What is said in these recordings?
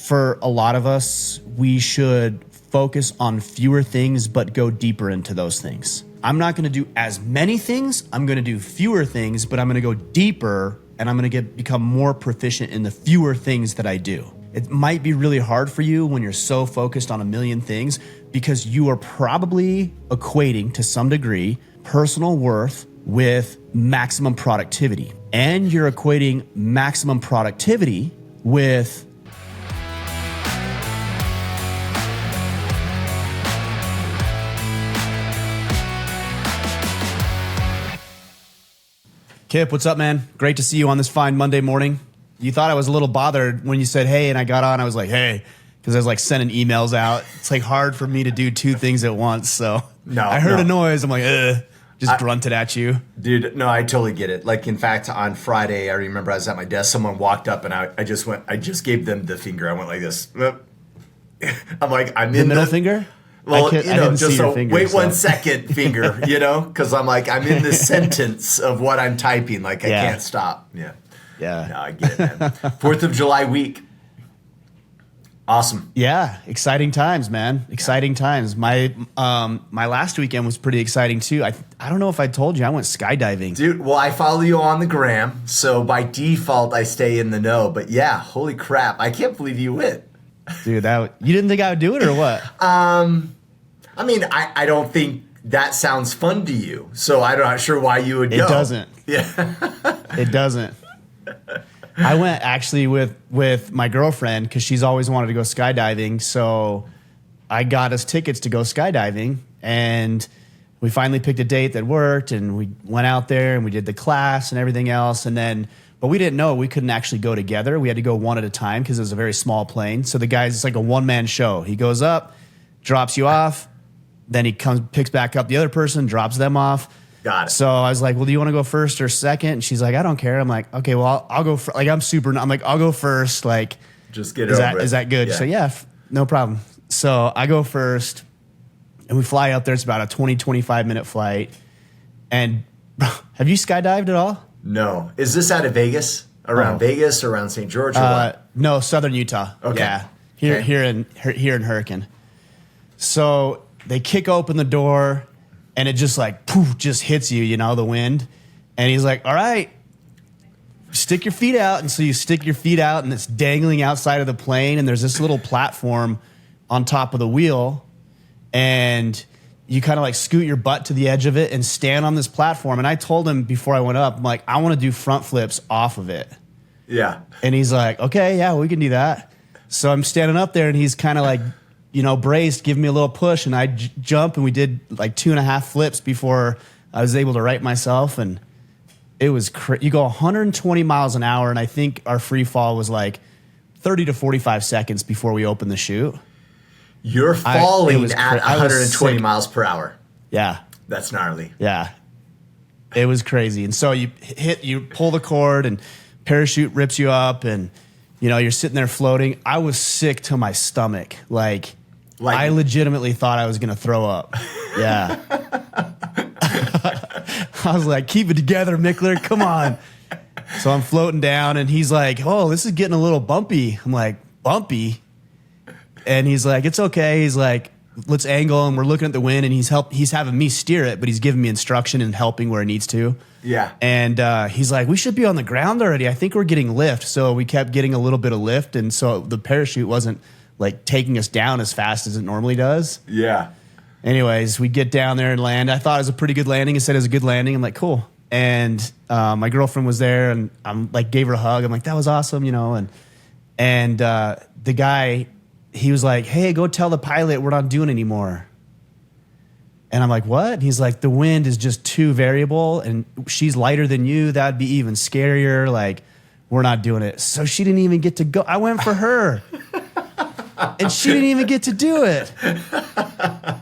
for a lot of us, we should focus on fewer things, but go deeper into those things. I'm not going to do as many things. I'm going to do fewer things, but I'm going to go deeper and I'm going to become more proficient in the fewer things that I do. It might be really hard for you when you're so focused on a million things because you are probably equating to some degree personal worth with maximum productivity. And you're equating maximum productivity with Kipp, what's up, man? Great to see you on this fine Monday morning. You thought I was a little bothered when you said, hey, and I got on. I was like, hey, because I was like sending emails out. It's like hard for me to do two things at once. So I heard a noise. I'm like, just grunted at you. Dude, no, I totally get it. Like, in fact, on Friday, I remember I was at my desk. Someone walked up and I just gave them the finger. I went like this. I'm like, I'm in the middle finger? Well, just a wait 1 second finger, because I'm like, I'm in this sentence of what I'm typing. Like, I can't stop. Yeah. No, I get it, man. 4th of July week. Awesome. Yeah. Exciting times, man. Exciting times. My last weekend was pretty exciting too. I don't know if I told you, I went skydiving. Dude, well, I follow you on the gram. So by default, I stay in the know. But yeah, holy crap. I can't believe you went. Dude, you didn't think I would do it or what? I mean, I don't think that sounds fun to you, so I'm not sure why you would go. It doesn't. Yeah. It doesn't. I went actually with my girlfriend because she's always wanted to go skydiving, so I got us tickets to go skydiving, and we finally picked a date that worked, and we went out there, and we did the class and everything else, but we didn't know we couldn't actually go together. We had to go one at a time because it was a very small plane. So the guy's, it's like a one-man show. He goes up, drops you off, then he picks back up the other person, drops them off. Got it. So I was like, well, do you want to go first or second? And she's like, I don't care. I'm like, okay, well, I'll go. I'm like, I'll go first. Like, just get over it. Is that good? Yeah. So yeah, no problem. So I go first and we fly up there. It's about a 20-25 minute flight. And have you skydived at all? No. Is this out of Vegas? Around Vegas or around St. George or what? No, Southern Utah. Okay. Yeah. Here in Hurricane. So they kick open the door and it just like poof, just hits you, the wind. And he's like, all right, stick your feet out. And so you stick your feet out and it's dangling outside of the plane. And there's this little platform on top of the wheel. And you kind of like scoot your butt to the edge of it and stand on this platform. And I told him before I went up, I'm like, I want to do front flips off of it. Yeah. And he's like, okay, yeah, we can do that. So I'm standing up there and he's kind of like, braced, give me a little push. And I jump and we did like 2.5 flips before I was able to right myself. And it was you go 120 miles an hour. And I think our free fall was like 30 to 45 seconds before we opened the chute. You're falling at 120 miles per hour. Yeah. That's gnarly. Yeah. It was crazy. And so you pull the cord and parachute rips you up and, you're sitting there floating. I was sick to my stomach. Like I legitimately thought I was going to throw up. Yeah. I was like, keep it together, Mickler. Come on. So I'm floating down and he's like, oh, this is getting a little bumpy. I'm like, bumpy? And he's like, it's okay. He's like, let's angle. And we're looking at the wind and he's having me steer it, but he's giving me instruction and helping where he needs to. Yeah. And he's like, we should be on the ground already. I think we're getting lift. So we kept getting a little bit of lift. And so the parachute wasn't like taking us down as fast as it normally does. Yeah. Anyways, we get down there and land. I thought it was a pretty good landing. He said it was a good landing. I'm like, cool. And my girlfriend was there and I'm like, gave her a hug. I'm like, that was awesome, and the guy, he was like, hey, go tell the pilot we're not doing anymore. And I'm like, what? And he's like, the wind is just too variable and she's lighter than you. That'd be even scarier. Like, we're not doing it. So she didn't even get to go. I went for her. And she didn't even get to do it.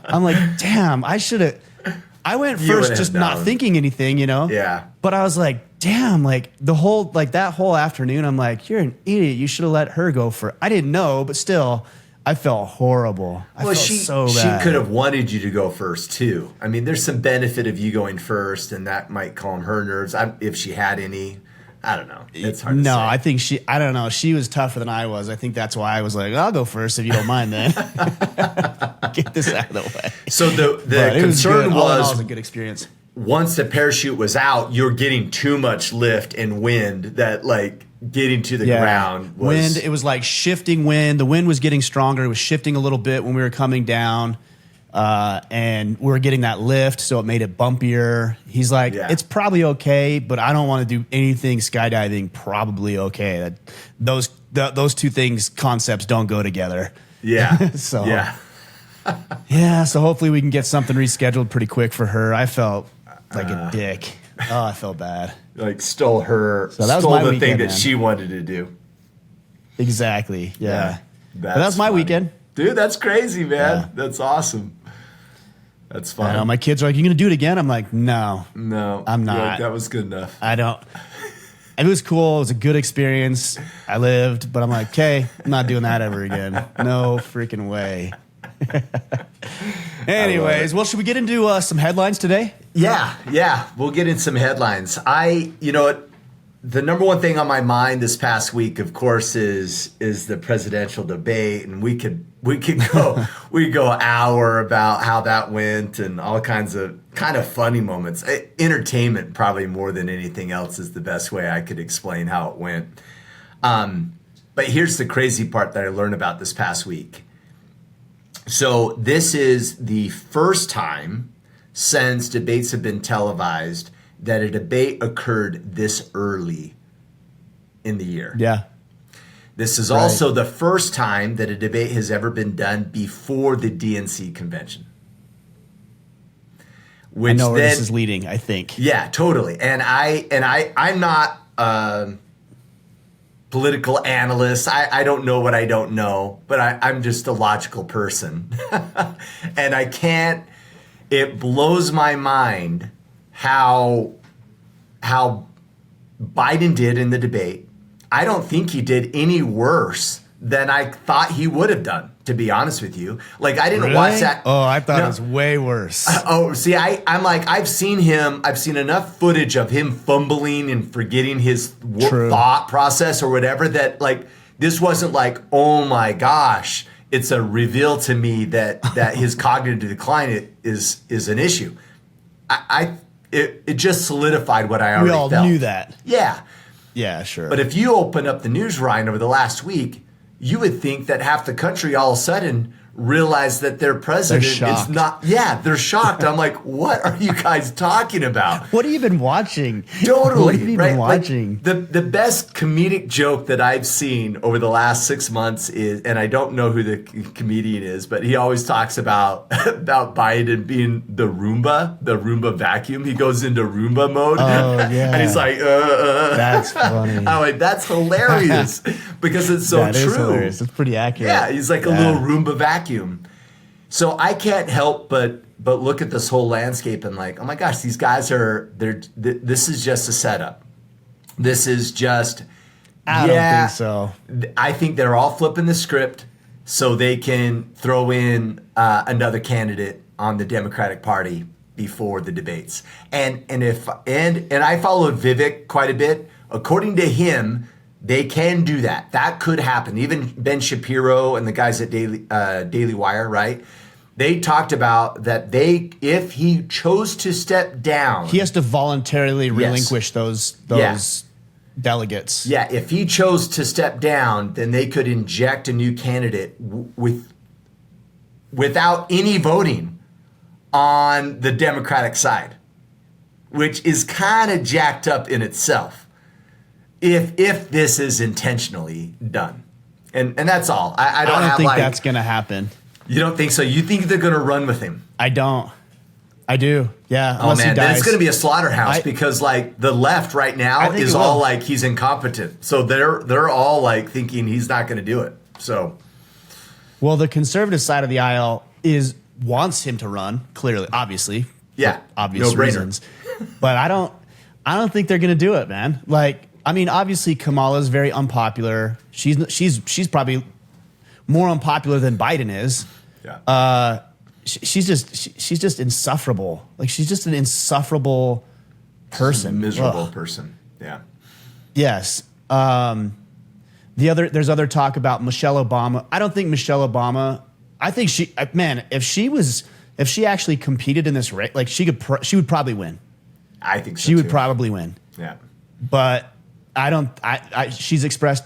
I'm like, damn, I should have. I went first just not thinking anything, Yeah. But I was like, damn, like that whole afternoon, I'm like, you're an idiot. You should have let her go for. I didn't know, but still, I felt horrible. I felt so bad. She could have wanted you to go first too. I mean, there's some benefit of you going first, and that might calm her nerves if she had any. I don't know. It's hard to say. No, I don't know. She was tougher than I was. I think that's why I was like, I'll go first if you don't mind then. Get this out of the way. So the concern was a good experience. Once the parachute was out, you're getting too much lift and wind that like getting to the ground was... Wind, it was like shifting wind. The wind was getting stronger. It was shifting a little bit when we were coming down. And we were getting that lift, so it made it bumpier. He's like, it's probably okay, but I don't want to do anything skydiving probably okay. Those two things, concepts don't go together. Yeah. So hopefully we can get something rescheduled pretty quick for her. I felt like a dick. Oh, I felt bad. Like stole the thing that she wanted to do. Exactly. Yeah. That was my weekend. Dude, that's crazy, man. Yeah. That's awesome. That's fun. I know, my kids are like, you going to do it again? I'm like, no, I'm not. Like, that was good enough. I don't. It was cool. It was a good experience. I lived, but I'm like, okay, I'm not doing that ever again. No freaking way. Anyways, well, should we get into some headlines today? Yeah. We'll get in some headlines. You know what? The number one thing on my mind this past week, of course, is the presidential debate, and we could go hour about how that went and all kinds of kind of funny moments. Entertainment, probably more than anything else, is the best way I could explain how it went. But here's the crazy part that I learned about this past week. So this is the first time since debates have been televised that a debate occurred this early in the year. Yeah. This is also the first time that a debate has ever been done before the DNC convention. I know where this is leading, I think. Yeah, totally. And I'm not a political analyst. I don't know what I don't know, but I'm just a logical person. And it blows my mind how Biden did in the debate. I don't think he did any worse than I thought he would have done, to be honest with you. Like, I didn't watch that. Oh, I thought it was way worse. I'm like, I've seen enough footage of him fumbling and forgetting his thought process or whatever, that like, this wasn't like, oh my gosh, it's a reveal to me that his cognitive decline is an issue. It just solidified what I already felt. We all knew that. Yeah. Yeah, sure. But if you open up the news, Ryan, over the last week, you would think that half the country all of a sudden realized that their president is not. Yeah, they're shocked. I'm like, what are you guys talking about? What have you been watching? Totally. What have you been watching? Like, the best comedic joke that I've seen over the last 6 months is, and I don't know who the comedian is, but he always talks about Biden being the Roomba vacuum. He goes into Roomba mode. Oh, yeah. And he's like, That's funny. I'm like, that's hilarious because it's so that true. Is hilarious. It's pretty accurate. Yeah, he's like a little Roomba vacuum. So I can't help but look at this whole landscape and like, oh my gosh, these guys this is just a setup. This is just, I don't think so. I think they're all flipping the script so they can throw in another candidate on the Democratic Party before the debates. And I followed Vivek quite a bit. According to him, they can do that. That could happen. Even Ben Shapiro and the guys at Daily Wire, right? They talked about that if he chose to step down, he has to voluntarily relinquish those delegates. Yeah, if he chose to step down, then they could inject a new candidate without any voting on the Democratic side, which is kind of jacked up in itself. If this is intentionally done, and that's all. I don't think that's going to happen. You don't think so? You think they're going to run with him? I don't. I do. Yeah. Oh man, then it's going to be a slaughterhouse because like the left right now is all like he's incompetent. So they're all like thinking he's not going to do it. So, well, the conservative side of the aisle wants him to run. Clearly, obviously. Yeah. Obvious reasons. But I don't think they're going to do it, man. Like, I mean, obviously Kamala's very unpopular. She's probably more unpopular than Biden is. Yeah. She's just insufferable. Like, she's just an insufferable person. Miserable person. Yeah. Yes. There's other talk about Michelle Obama. I don't think Michelle Obama. I think if she actually competed in this race, like she would probably win. I think so she would too. probably win. Yeah. But I don't. She's expressed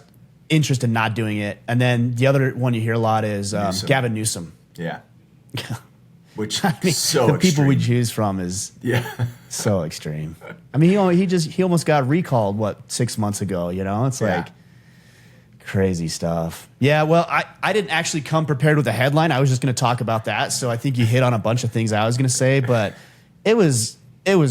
interest in not doing it. And then the other one you hear a lot is Gavin Newsom. Yeah. Which I mean, so the extreme. people we choose from is so extreme. I mean, he almost got recalled 6 months ago. You know, it's like crazy stuff. Yeah. Well, I didn't actually come prepared with a headline. I was just going to talk about that. So I think you hit on a bunch of things I was going to say, but it was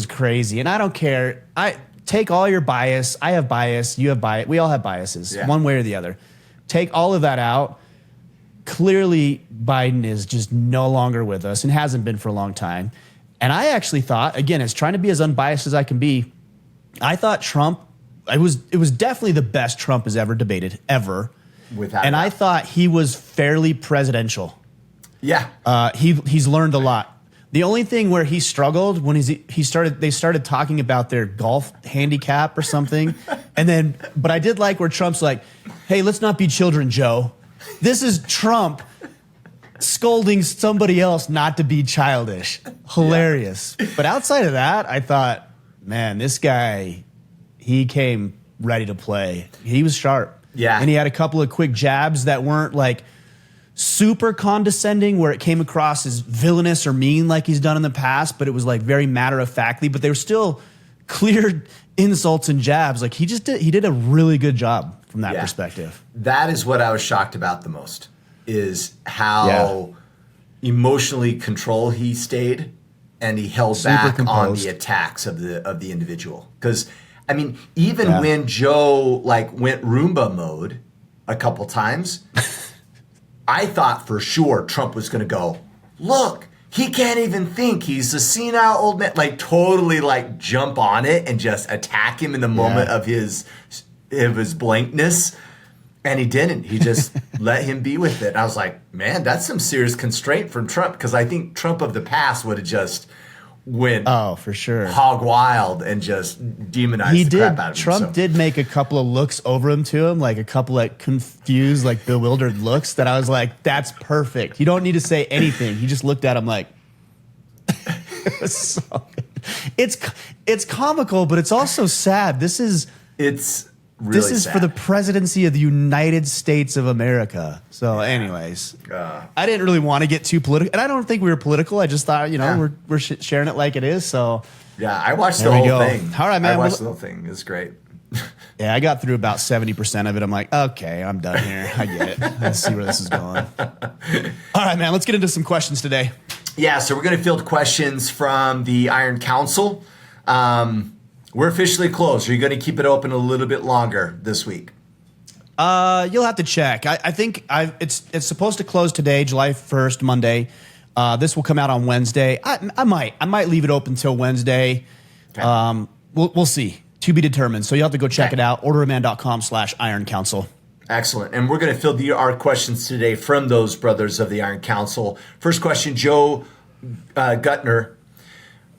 crazy, and I don't care. I take all your bias. I have bias. You have bias. We all have biases, one way or the other. Take all of that out. Clearly, Biden is just no longer with us and hasn't been for a long time. And I actually thought, again, as trying to be as unbiased as I can be, I thought Trump, it was definitely the best Trump has ever debated, ever. Without I thought he was fairly presidential. Yeah. He's learned a lot. The only thing where he struggled when they started talking about their golf handicap or something. But I did like where Trump's like, hey, let's not be children, Joe. This is Trump scolding somebody else not to be childish. Hilarious. Yeah. But outside of that, I thought, man, this guy, he came ready to play. He was sharp. Yeah. And he had a couple of quick jabs that weren't like super condescending where it came across as villainous or mean like he's done in the past, but it was like very matter-of-factly, but they were still clear insults and jabs. Like he did a really good job from that perspective. That is what I was shocked about the most, is how emotionally controlled he stayed, and he held Super back composed. on the attacks of the individual. Because I mean, even when Joe went Roomba mode a couple times, I thought for sure Trump was going to go, look, he can't even think. He's a senile old man. Totally jump on it and just attack him in the moment of his blankness. And he didn't. He just let him be with it. And I was like, man, that's some serious constraint from Trump, because I think Trump of the past would have just went for sure hog wild and just demonized the crap out of him. Trump did make a couple of looks over him to him, like a couple confused, bewildered looks that I was like, that's perfect. You don't need to say anything. He just looked at him like, it was so good. It's comical, but it's also sad. It's really sad. For the presidency of the United States of America. So anyways, I didn't really want to get too political, and I don't think we were political. I just thought, we're sharing it like it is. So I watched the whole thing. All right, man. I watched the whole thing. It was great. Yeah, I got through about 70% of it. I'm like, okay, I'm done here. I get it. Let's see where this is going. All right, man. Let's get into some questions today. Yeah, so we're going to field questions from the Iron Council. We're officially closed. Are you going to keep it open a little bit longer this week? You'll have to check. I think it's supposed to close today, July 1st, Monday. This will come out on Wednesday. I might leave it open until Wednesday. Okay. We'll see. To be determined. So you'll have to go check it out. Orderman.com/Iron Council. Excellent. And we're going to field our questions today from those brothers of the Iron Council. First question, Joe Gutner.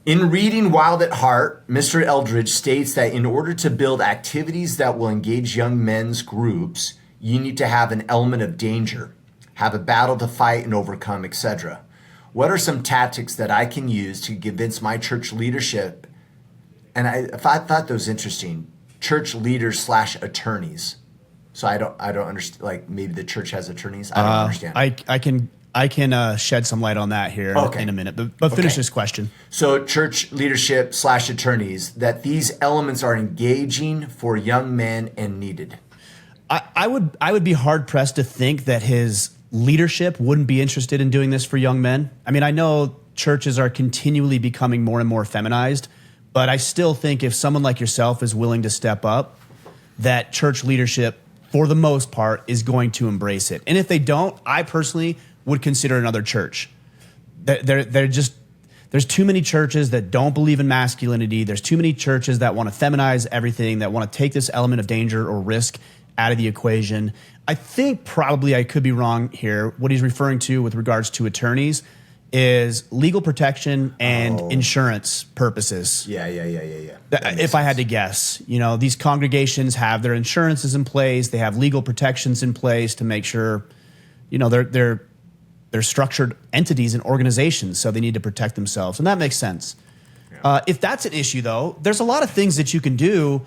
In reading Wild at Heart, Mr. Eldridge states that in order to build activities that will engage young men's groups, you need to have an element of danger, have a battle to fight and overcome, etc. What are some tactics that I can use to convince my church leadership? And I thought that was interesting. Church leaders / attorneys. So I don't understand. Maybe the church has attorneys. I don't understand. I can shed some light on that here in a minute, but finish this question. So church leadership / attorneys, that these elements are engaging for young men and needed. I would be hard pressed to think that his leadership wouldn't be interested in doing this for young men. I mean, I know churches are continually becoming more and more feminized, but I still think if someone like yourself is willing to step up, that church leadership, for the most part, is going to embrace it. And if they don't, I personally would consider another church. There's too many churches that don't believe in masculinity. There's too many churches that want to feminize everything, that want to take this element of danger or risk out of the equation. I think probably I could be wrong here. What he's referring to with regards to attorneys is legal protection and insurance purposes. Yeah. If I had to guess, these congregations have their insurances in place. They have legal protections in place to make sure, they're structured entities and organizations, so they need to protect themselves, and that makes sense. Yeah. If that's an issue, though, there's a lot of things that you can do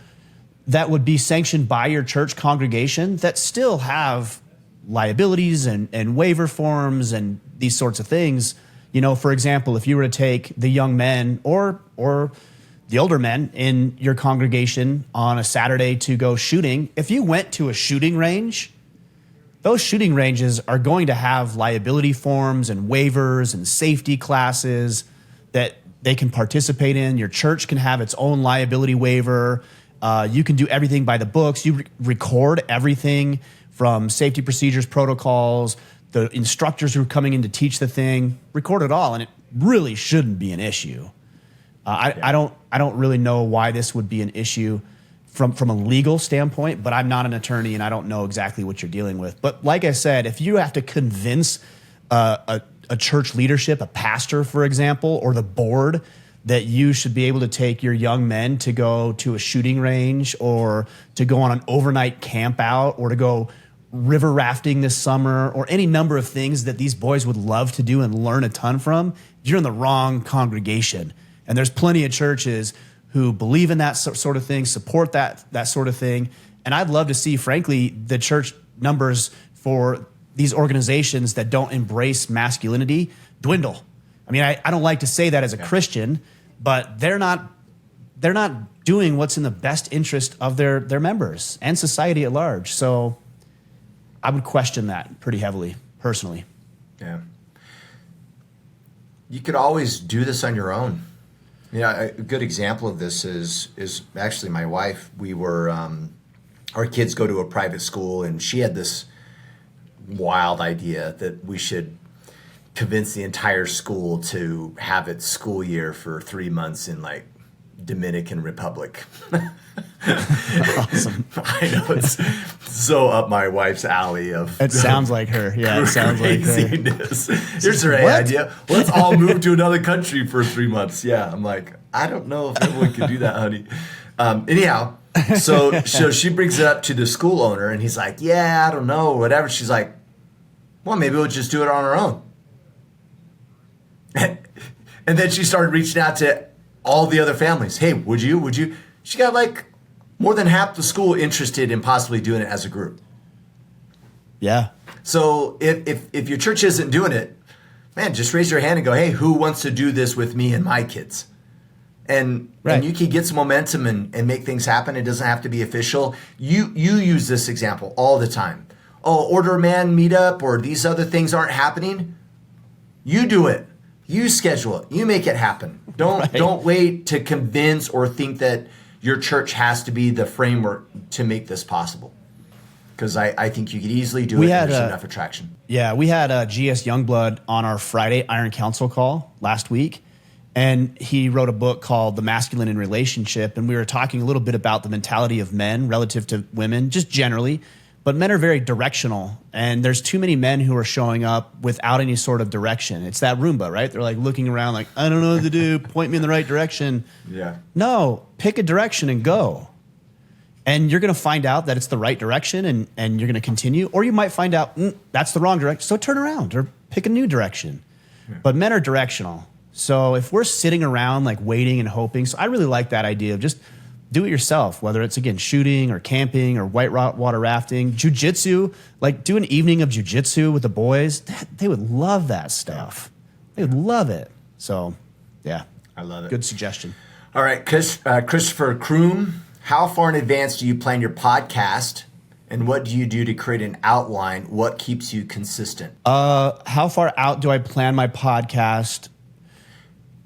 that would be sanctioned by your church congregation that still have liabilities and waiver forms and these sorts of things. For example, if you were to take the young men or the older men in your congregation on a Saturday to go shooting, if you went to a shooting range, those shooting ranges are going to have liability forms and waivers and safety classes that they can participate in. Your church can have its own liability waiver. You can do everything by the books. You record everything from safety procedures, protocols, the instructors who are coming in to teach the thing, record it all, and it really shouldn't be an issue. I don't really know why this would be an issue from a legal standpoint, but I'm not an attorney and I don't know exactly what you're dealing with. But like I said, if you have to convince a church leadership, a pastor, for example, or the board that you should be able to take your young men to go to a shooting range or to go on an overnight camp out or to go river rafting this summer or any number of things that these boys would love to do and learn a ton from, you're in the wrong congregation. And there's plenty of churches who believe in that sort of thing, support that sort of thing. And I'd love to see, frankly, the church numbers for these organizations that don't embrace masculinity dwindle. I mean, I don't like to say that as a Christian, but they're not doing what's in the best interest of their members and society at large. So I would question that pretty heavily, personally. Yeah. You could always do this on your own. A good example of this is actually my wife. We were, our kids go to a private school, and she had this wild idea that we should convince the entire school to have its school year for 3 months in Dominican Republic. Awesome. I know it's so up my wife's alley of. It sounds like her. Yeah, it sounds like her. Here's her idea. Let's all move to another country for 3 months. Yeah, I'm like, I don't know if everyone can do that, honey. Anyhow, so she brings it up to the school owner, and he's like, yeah, I don't know, whatever. She's like, well, maybe we'll just do it on our own. And then she started reaching out to all the other families. Hey, would you? She got more than half the school interested in possibly doing it as a group. Yeah. So if your church isn't doing it, man, just raise your hand and go, hey, who wants to do this with me and my kids? And you can get some momentum and make things happen. It doesn't have to be official. You use this example all the time. Oh, Order Man meetup or these other things aren't happening. You do it. You schedule it. You make it happen. Don't wait to convince or think that your church has to be the framework to make this possible. Because I think you could easily do it and there's enough attraction. Yeah, we had G.S. Youngblood on our Friday Iron Council call last week. And he wrote a book called The Masculine in Relationship. And we were talking a little bit about the mentality of men relative to women, just generally. But men are very directional, and there's too many men who are showing up without any sort of direction. It's that Roomba, right? They're looking around I don't know what to do, point me in the right direction. Yeah. No, pick a direction and go. And you're going to find out that it's the right direction and you're going to continue. Or you might find out that's the wrong direction, so turn around or pick a new direction. Yeah. But men are directional. So if we're sitting around waiting and hoping, so I really like that idea of just do it yourself, whether it's, again, shooting or camping or whitewater rafting, jiu-jitsu, do an evening of jiu-jitsu with the boys. They would love that stuff. They would love it. So, yeah. I love it. Good suggestion. All right, Christopher Kroom, how far in advance do you plan your podcast, and what do you do to create an outline? What keeps you consistent? How far out do I plan my podcast?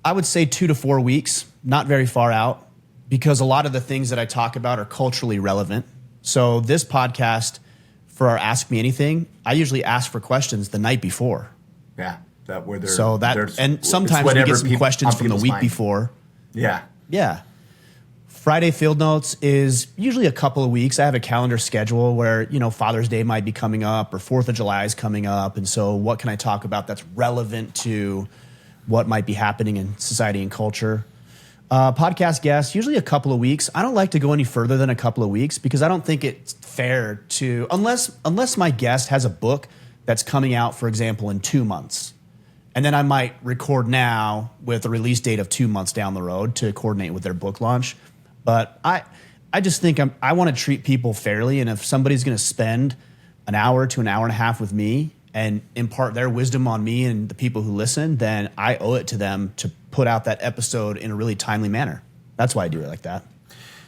I would say 2 to 4 weeks, not very far out. Because a lot of the things that I talk about are culturally relevant. So this podcast, for our Ask Me Anything, I usually ask for questions the night before. Yeah, and sometimes we get some questions from the week before. Yeah. Yeah. Friday Field Notes is usually a couple of weeks. I have a calendar schedule where, Father's Day might be coming up or 4th of July is coming up. And so what can I talk about that's relevant to what might be happening in society and culture. Podcast guests, usually a couple of weeks. I don't like to go any further than a couple of weeks because I don't think it's fair to, unless my guest has a book that's coming out, for example, in 2 months. And then I might record now with a release date of 2 months down the road to coordinate with their book launch. But I just think I want to treat people fairly. And if somebody's going to spend an hour to an hour and a half with me and impart their wisdom on me and the people who listen, then I owe it to them to put out that episode in a really timely manner. That's why I do it like that.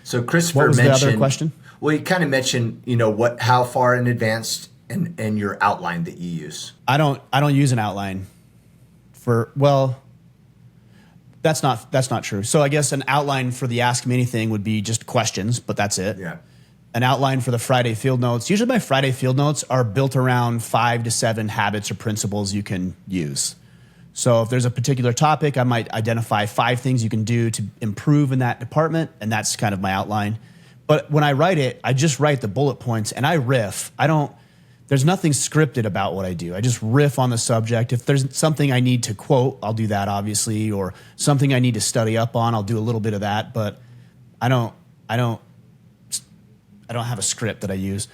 So Christopher what was mentioned, the other question? Well, you kind of mentioned, how far in advance and your outline that you use. I don't use an outline that's not true. So I guess an outline for the Ask Me Anything would be just questions, but that's it. Yeah. An outline for the Friday field notes. Usually my Friday field notes are built around 5 to 7 habits or principles you can use. So if there's a particular topic, I might identify 5 things you can do to improve in that department, and that's kind of my outline. But when I write it, I just write the bullet points and I riff. There's nothing scripted about what I do. I just riff on the subject. If there's something I need to quote, I'll do that obviously, or something I need to study up on, I'll do a little bit of that, but I don't have a script that I use.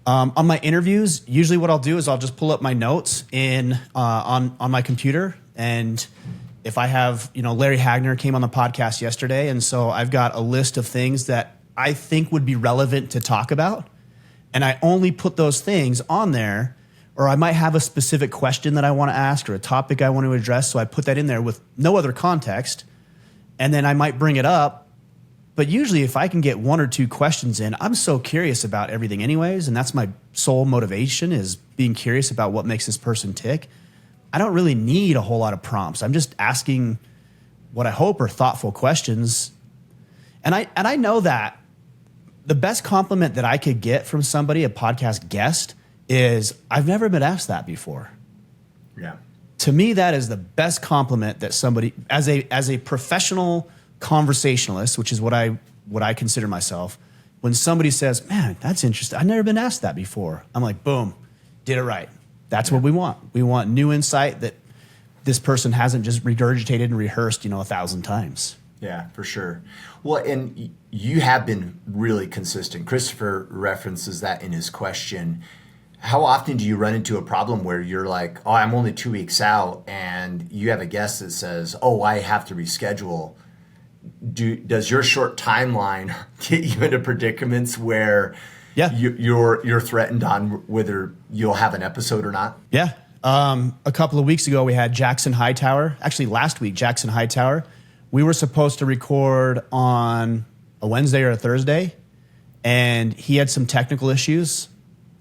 On my interviews, usually what I'll do is I'll just pull up my notes on my computer. And if I have, Larry Hagner came on the podcast yesterday, and so I've got a list of things that I think would be relevant to talk about. And I only put those things on there, or I might have a specific question that I want to ask or a topic I want to address. So I put that in there with no other context. And then I might bring it up. But usually if I can get 1 or 2 questions in, I'm so curious about everything anyways. And that's my sole motivation, is being curious about what makes this person tick. I don't really need a whole lot of prompts. I'm just asking what I hope are thoughtful questions. And I know that the best compliment that I could get from somebody, a podcast guest, is I've never been asked that before. Yeah. To me, that is the best compliment that somebody, as a professional conversationalist, which is what I consider myself, when somebody says, "Man, that's interesting. I've never been asked that before." I'm like, boom, did it right. That's what we want. We want new insight that this person hasn't just regurgitated and rehearsed, 1,000 times. Yeah, for sure. Well, and you have been really consistent. Christopher references that in his question. How often do you run into a problem where you're like, "Oh, I'm only 2 weeks out," and you have a guest that says, "Oh, I have to reschedule"? Does your short timeline get you into predicaments where you're threatened on whether you'll have an episode or not? Yeah. A couple of weeks ago, we had Jackson Hightower. Actually, last week, Jackson Hightower. We were supposed to record on a Wednesday or a Thursday, and he had some technical issues,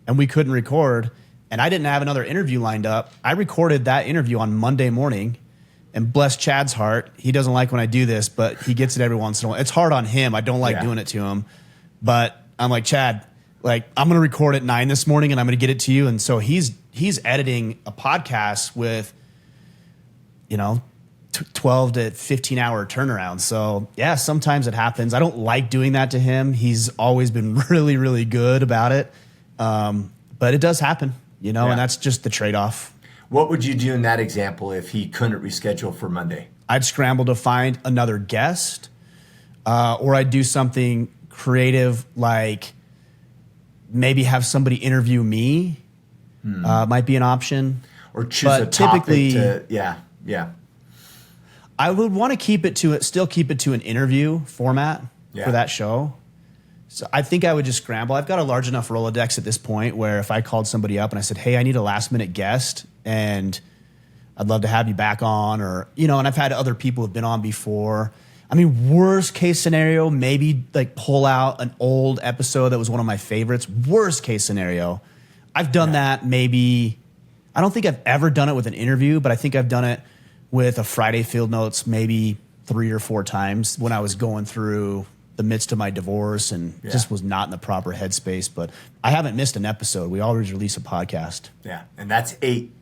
and we couldn't record. And I didn't have another interview lined up. I recorded that interview on Monday morning, and bless Chad's heart, he doesn't like when I do this, but he gets it every once in a while. It's hard on him. I don't like doing it to him. But I'm like, "Chad, I'm going to record at 9 this morning, and I'm going to get it to you." And so he's editing a podcast with, 12 to 15 hour turnaround. So yeah, sometimes it happens. I don't like doing that to him. He's always been really, really good about it. But it does happen, and that's just the trade-off. What would you do in that example if he couldn't reschedule for Monday? I'd scramble to find another guest, or I'd do something creative, like maybe have somebody interview me. Might be an option. Or choose a topic to, yeah. I would want to still keep it to an interview format for that show. So I think I would just scramble. I've got a large enough Rolodex at this point where if I called somebody up and I said, "Hey, I need a last minute guest and I'd love to have you back on," or, and I've had other people who've been on before. I mean, worst case scenario, maybe pull out an old episode that was one of my favorites. Worst case scenario. I've done that maybe, I don't think I've ever done it with an interview, but I think I've done it with a Friday field notes maybe 3 or 4 times when I was going through the midst of my divorce and just was not in the proper headspace. But I haven't missed an episode. We always release a podcast. Yeah, and that's 8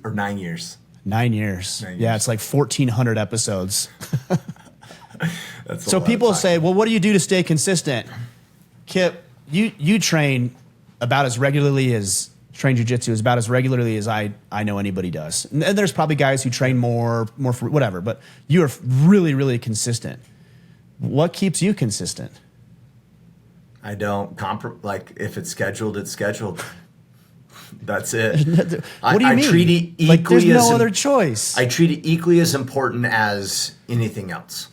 or 9 years. 9 years. 9 years. Yeah, it's like 1,400 episodes. That's so people say, "Well, what do you do to stay consistent?" Kipp, you train about as regularly as train jiu-jitsu is about as regularly as I know anybody does. And there's probably guys who train more for whatever, but you are really, really consistent. What keeps you consistent? I don't like if it's scheduled, it's scheduled. That's it. What do you mean? I treat it equally like there's no other choice. I treat it equally as important as anything else.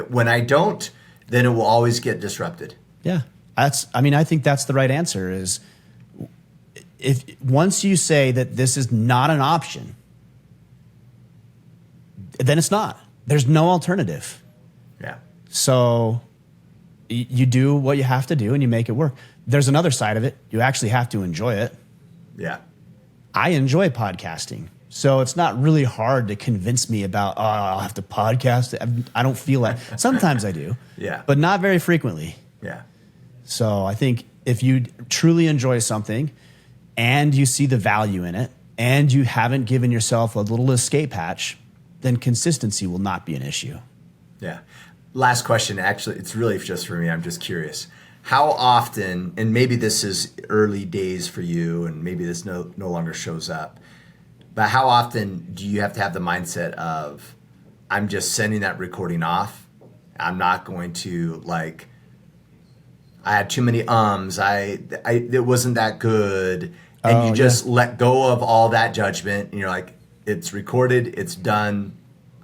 When I don't, then it will always get disrupted. Yeah. I think that's the right answer is if once you say that this is not an option, then it's not. There's no alternative. Yeah. So you do what you have to do and you make it work. There's another side of it. You actually have to enjoy it. Yeah. I enjoy podcasting. So it's not really hard to convince me about, I'll have to podcast. I don't feel like, sometimes I do. Yeah. But not very frequently. Yeah. So I think if you truly enjoy something and you see the value in it and you haven't given yourself a little escape hatch, then consistency will not be an issue. Yeah. Last question. Actually, it's really just for me. I'm just curious. How often, and maybe this is early days for you and maybe this no longer shows up, but how often do you have to have the mindset of, I'm just sending that recording off. I'm not going to I had too many it wasn't that good. And you just let go of all that judgment and you're like, it's recorded, it's done.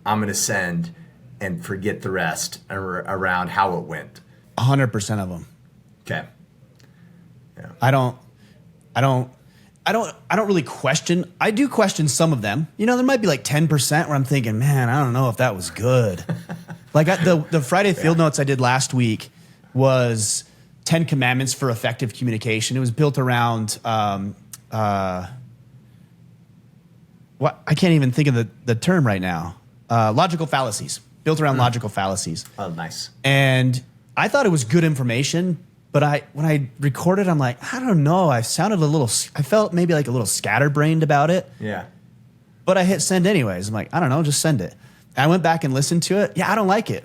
I'm going to send and forget the rest around how it went. 100% of them. Okay. Yeah. I don't really question. I do question some of them. There might be like 10% where I'm thinking, man, I don't know if that was good. Like the Friday field notes I did last week was 10 commandments for effective communication. It was built around, what I can't even think of the term right now. Logical fallacies, built around logical fallacies. Oh, nice. And I thought it was good information. But when I recorded, I'm like, I don't know. I felt maybe like a little scatterbrained about it. Yeah. But I hit send anyways. I'm like, I don't know, just send it. And I went back and listened to it. Yeah, I don't like it.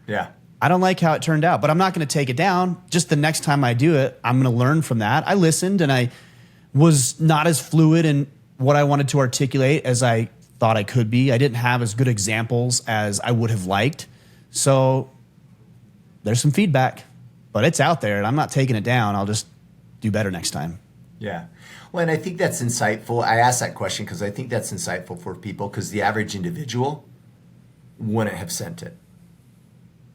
Yeah. I don't like how it turned out, but I'm not going to take it down. Just the next time I do it, I'm going to learn from that. I listened and I was not as fluid in what I wanted to articulate as I thought I could be. I didn't have as good examples as I would have liked. So there's some feedback. But it's out there, and I'm not taking it down. I'll just do better next time. Yeah. Well, and I think that's insightful. I asked that question because I think that's insightful for people because the average individual wouldn't have sent it.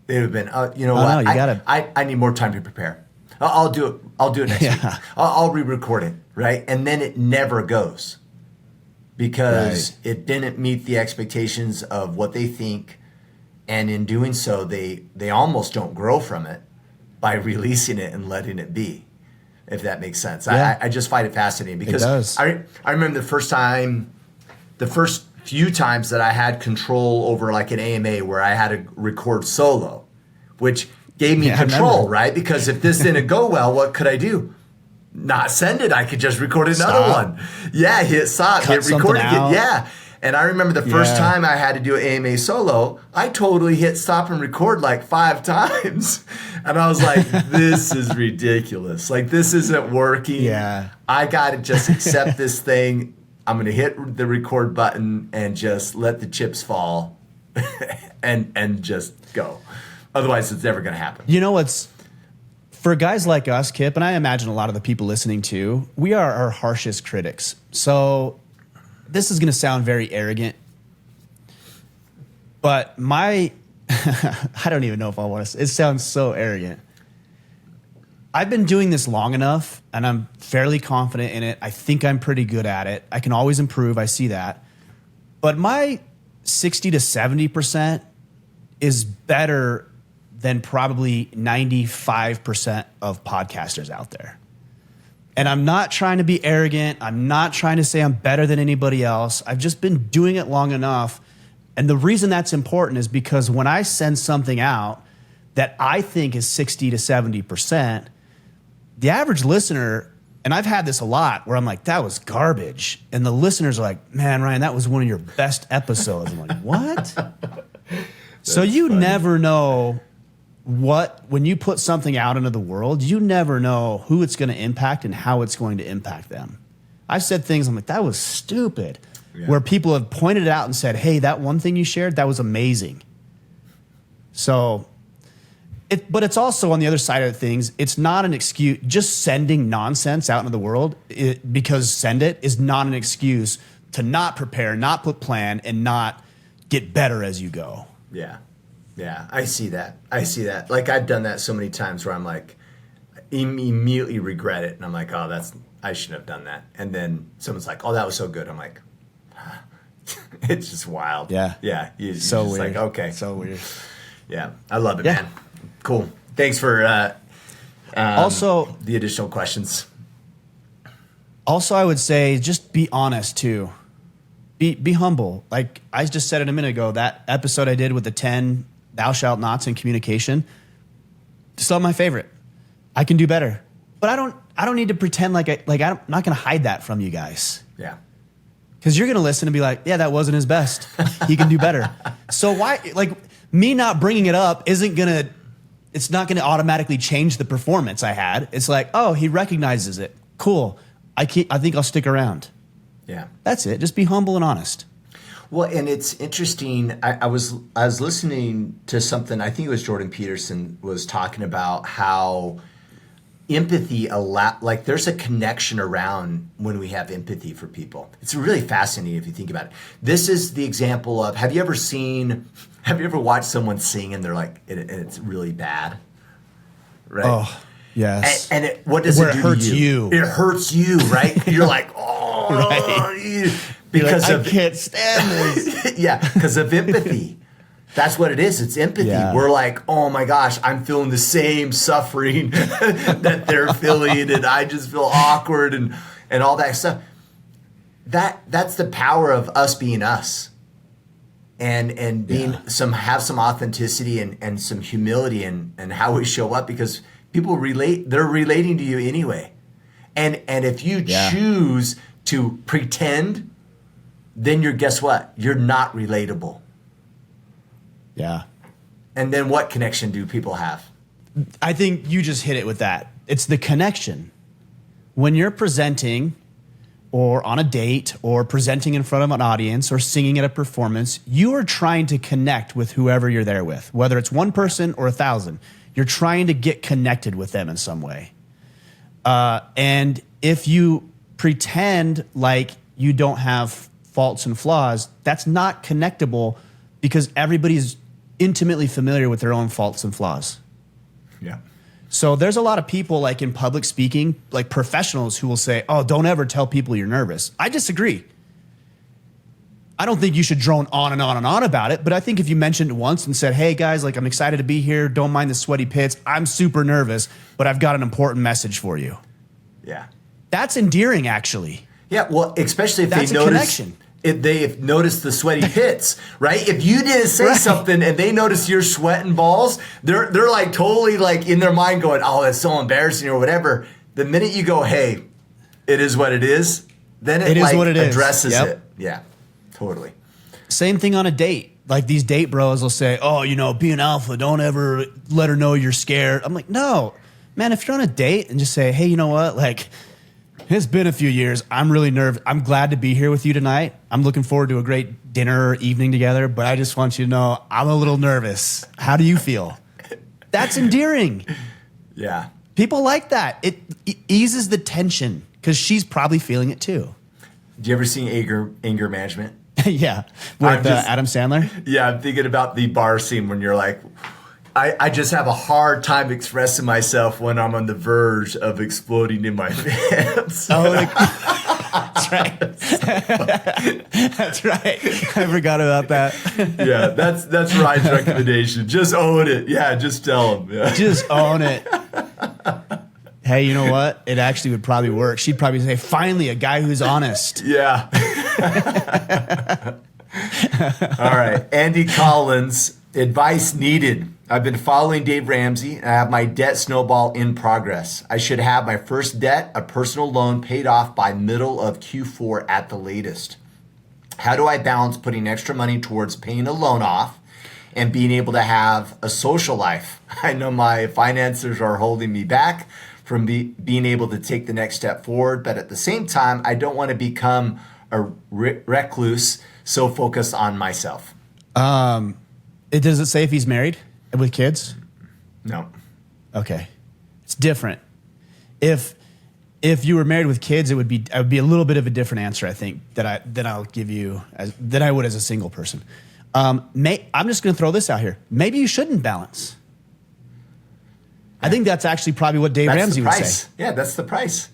They would have been, what? No, I need more time to prepare. I'll do it. I'll do it next week. I'll re-record it, right? And then it never goes because it didn't meet the expectations of what they think, and in doing so, they almost don't grow from it by releasing it and letting it be, if that makes sense. Yeah. I just find it fascinating because it does. I remember the first few times that I had control over like an AMA where I had to record solo, which gave me control, right? Because if this didn't go well, what could I do? Not send it. I could just record another one. Yeah, hit stop, hit record again. Yeah. And I remember the first time I had to do an AMA solo, I totally hit stop and record like 5 times. And I was like, this is ridiculous. Like, this isn't working. Yeah. I got to just accept this thing. I'm going to hit the record button and just let the chips fall and just go. Otherwise, it's never going to happen. You know what's, for guys like us, Kipp, and I imagine a lot of the people listening too, we are our harshest critics. So this is going to sound very arrogant, but I don't even know if I want to, it sounds so arrogant. I've been doing this long enough and I'm fairly confident in it. I think I'm pretty good at it. I can always improve. I see that. But my 60 to 70% is better than probably 95% of podcasters out there. And I'm not trying to be arrogant. I'm not trying to say I'm better than anybody else. I've just been doing it long enough. And the reason that's important is because when I send something out that I think is 60 to 70%, the average listener, and I've had this a lot where I'm like, that was garbage. And the listeners are like, man, Ryan, that was one of your best episodes. I'm like, what? So you never know when you put something out into the world, you never know who it's going to impact and how it's going to impact them. I've said things, I'm like, that was stupid. Yeah. Where people have pointed it out and said, hey, that one thing you shared, that was amazing. So, but it's also on the other side of things, it's not an excuse. Just sending nonsense out into the world, because send it is not an excuse to not prepare, not put plan, and not get better as you go. Yeah. Yeah, I see that. Like, I've done that so many times where I'm like, immediately regret it. And I'm like, oh, I shouldn't have done that. And then someone's like, oh, that was so good. I'm like, it's just wild. Yeah. Yeah. You're so just weird. like, okay. So weird. Yeah. I love it, man. Cool. Thanks for also the additional questions. Also, I would say just be honest too. Be humble. Like I just said it a minute ago, that episode I did with the 10 thou shalt nots in communication, still my favorite. I can do better. But I don't need to pretend like I'm not going to hide that from you guys. Yeah. Because you're going to listen and be like, yeah, that wasn't his best. He can do better. So why, like, me not bringing it up it's not going to automatically change the performance I had. It's like, oh, he recognizes it. Cool. I think I'll stick around. Yeah. That's it. Just be humble and honest. Well, and it's interesting. I was listening to something, I think it was Jordan Peterson was talking about how empathy like there's a connection around when we have empathy for people. It's really fascinating if you think about it. This is the example of, have you ever watched someone sing and they're like, it's really bad? Right? Oh, yes. And what does it do it hurts to you? It hurts you, right? You're like, oh, right. Because I can't stand this. Yeah, because of empathy. That's what it is. It's empathy. Yeah. We're like, oh my gosh, I'm feeling the same suffering that they're feeling, and I just feel awkward and all that stuff. That's the power of us being us, and being have some authenticity and some humility and how we show up, because people they're relating to you anyway, and if you choose to pretend, then guess what? You're not relatable. Yeah. And then what connection do people have? I think you just hit it with that. It's the connection. When you're presenting or on a date or presenting in front of an audience or singing at a performance, you are trying to connect with whoever you're there with, whether it's one person or 1,000. You're trying to get connected with them in some way. And if you pretend like you don't have faults and flaws, that's not connectable, because everybody's intimately familiar with their own faults and flaws. Yeah. So there's a lot of people, like in public speaking, like professionals, who will say, oh, don't ever tell people you're nervous. I disagree. I don't think you should drone on and on and on about it, but I think if you mentioned it once and said, hey guys, like, I'm excited to be here, don't mind the sweaty pits, I'm super nervous, but I've got an important message for you. Yeah. That's endearing, actually. Yeah, well, especially if That's they a notice connection. If they've noticed the sweaty pits, right? If you didn't say something and they notice your sweating balls, they're like totally like in their mind going, oh, that's so embarrassing or whatever. The minute you go, hey, it is what it is, then it is like what it is. addresses Yep. it. Yeah, totally. Same thing on a date. Like these date bros will say, oh, be an alpha, don't ever let her know you're scared. I'm like, no, man, if you're on a date and just say, hey, you know what? Like, it's been a few years. I'm really nervous. I'm glad to be here with you tonight. I'm looking forward to a great dinner or evening together, but I just want you to know I'm a little nervous. How do you feel? That's endearing. Yeah. People like that. It eases the tension because she's probably feeling it too. Do you ever see anger management? Yeah. With Adam Sandler? Yeah, I'm thinking about the bar scene when you're like, I just have a hard time expressing myself when I'm on the verge of exploding in my pants. Oh, that's right. That's right. I forgot about that. Yeah, that's Ryan's recommendation. Just own it. Yeah, just tell him. Yeah. Just own it. Hey, you know what? It actually would probably work. She'd probably say, finally, a guy who's honest. Yeah. All right. Andy Collins, advice needed. I've been following Dave Ramsey, and I have my debt snowball in progress. I should have my first debt, a personal loan, paid off by middle of Q4 at the latest. How do I balance putting extra money towards paying a loan off and being able to have a social life. I know my finances are holding me back from being able to take the next step forward, but at the same time, I don't want to become a recluse, so focused on myself. Does it say if he's married with kids? No. Okay. It's different. If you were married with kids, it would be a little bit of a different answer, I think, that I'll give you than I would as a single person. I'm just going to throw this out here. Maybe you shouldn't balance. Yeah. I think that's actually probably what Dave Ramsey would say. Yeah, that's the price.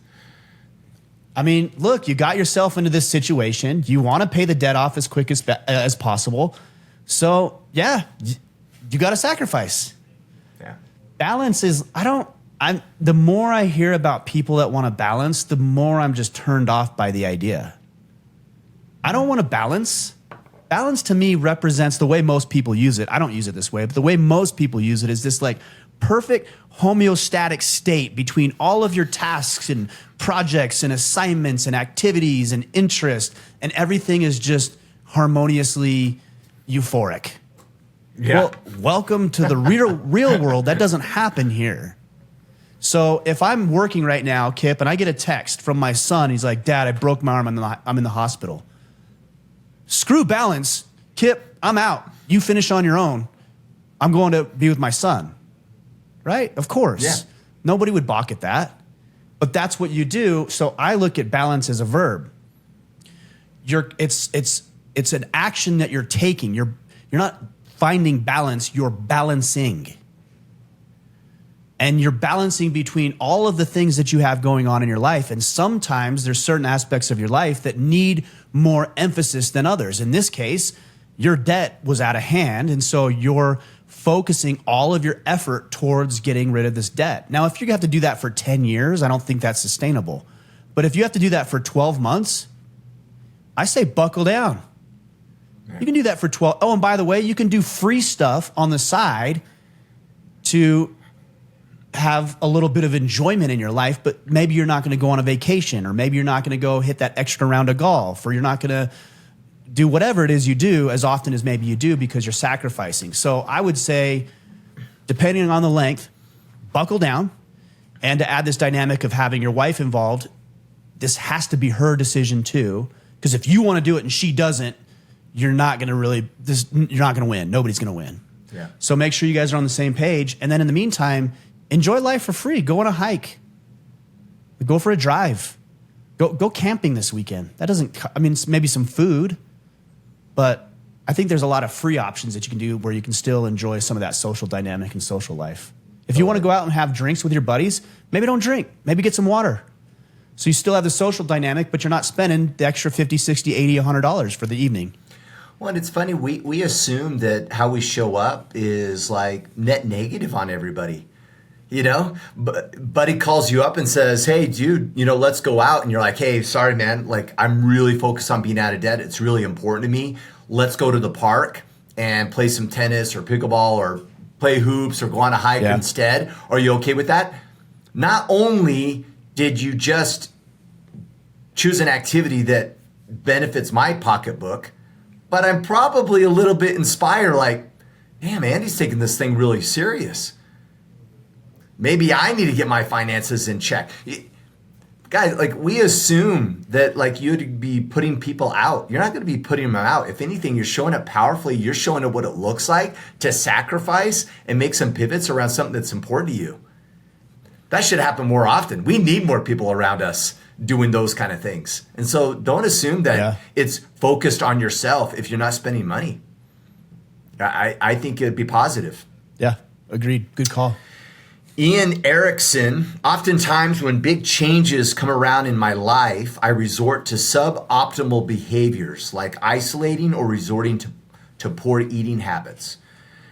I mean, look, you got yourself into this situation. You want to pay the debt off as quick as possible. So, yeah, you got to sacrifice. Yeah. Balance is, the more I hear about people that want to balance, the more I'm just turned off by the idea. I don't want to balance. Balance to me represents the way most people use it. I don't use it this way, but the way most people use it is this like perfect homeostatic state between all of your tasks and projects and assignments and activities and interest, and everything is just harmoniously euphoric. Yeah. Well, welcome to the real world. That doesn't happen here. So if I'm working right now, Kipp, and I get a text from my son, he's like, Dad, I broke my arm, I'm in the hospital. Screw balance. Kipp, I'm out. You finish on your own. I'm going to be with my son. Right? Of course. Yeah. Nobody would balk at that. But that's what you do. So I look at balance as a verb. It's an action that you're taking. You're not finding balance, you're balancing. And you're balancing between all of the things that you have going on in your life. And sometimes there's certain aspects of your life that need more emphasis than others. In this case, your debt was out of hand. And so you're focusing all of your effort towards getting rid of this debt. Now, if you have to do that for 10 years, I don't think that's sustainable. But if you have to do that for 12 months, I say buckle down. You can do that for 12. Oh, and by the way, you can do free stuff on the side to have a little bit of enjoyment in your life, but maybe you're not going to go on a vacation, or maybe you're not going to go hit that extra round of golf, or you're not going to do whatever it is you do as often as maybe you do because you're sacrificing. So I would say, depending on the length, buckle down. And to add this dynamic of having your wife involved, this has to be her decision too. Because if you want to do it and she doesn't, you're not going to win. Nobody's going to win. Yeah. So make sure you guys are on the same page. And then in the meantime, enjoy life for free. Go on a hike. Go for a drive. Go camping this weekend. That doesn't, maybe some food, but I think there's a lot of free options that you can do where you can still enjoy some of that social dynamic and social life. If you want to go out and have drinks with your buddies, maybe don't drink. Maybe get some water. So you still have the social dynamic, but you're not spending the extra $50, $60, $80, $100 for the evening. Well, and it's funny, we assume that how we show up is like net negative on everybody. You know, buddy calls you up and says, hey, dude, let's go out. And you're like, hey, sorry, man. Like, I'm really focused on being out of debt. It's really important to me. Let's go to the park and play some tennis or pickleball or play hoops or go on a hike instead. Are you okay with that? Not only did you just choose an activity that benefits my pocketbook, but I'm probably a little bit inspired, like, damn, Andy's taking this thing really serious. Maybe I need to get my finances in check. Guys, like, we assume that like you'd be putting people out. You're not going to be putting them out. If anything, you're showing up powerfully. You're showing up what it looks like to sacrifice and make some pivots around something that's important to you. That should happen more often. We need more people around us doing those kind of things. And so don't assume that it's focused on yourself if you're not spending money. I think it'd be positive. Yeah, agreed. Good call. Ian Erickson, oftentimes when big changes come around in my life, I resort to suboptimal behaviors like isolating or resorting to poor eating habits.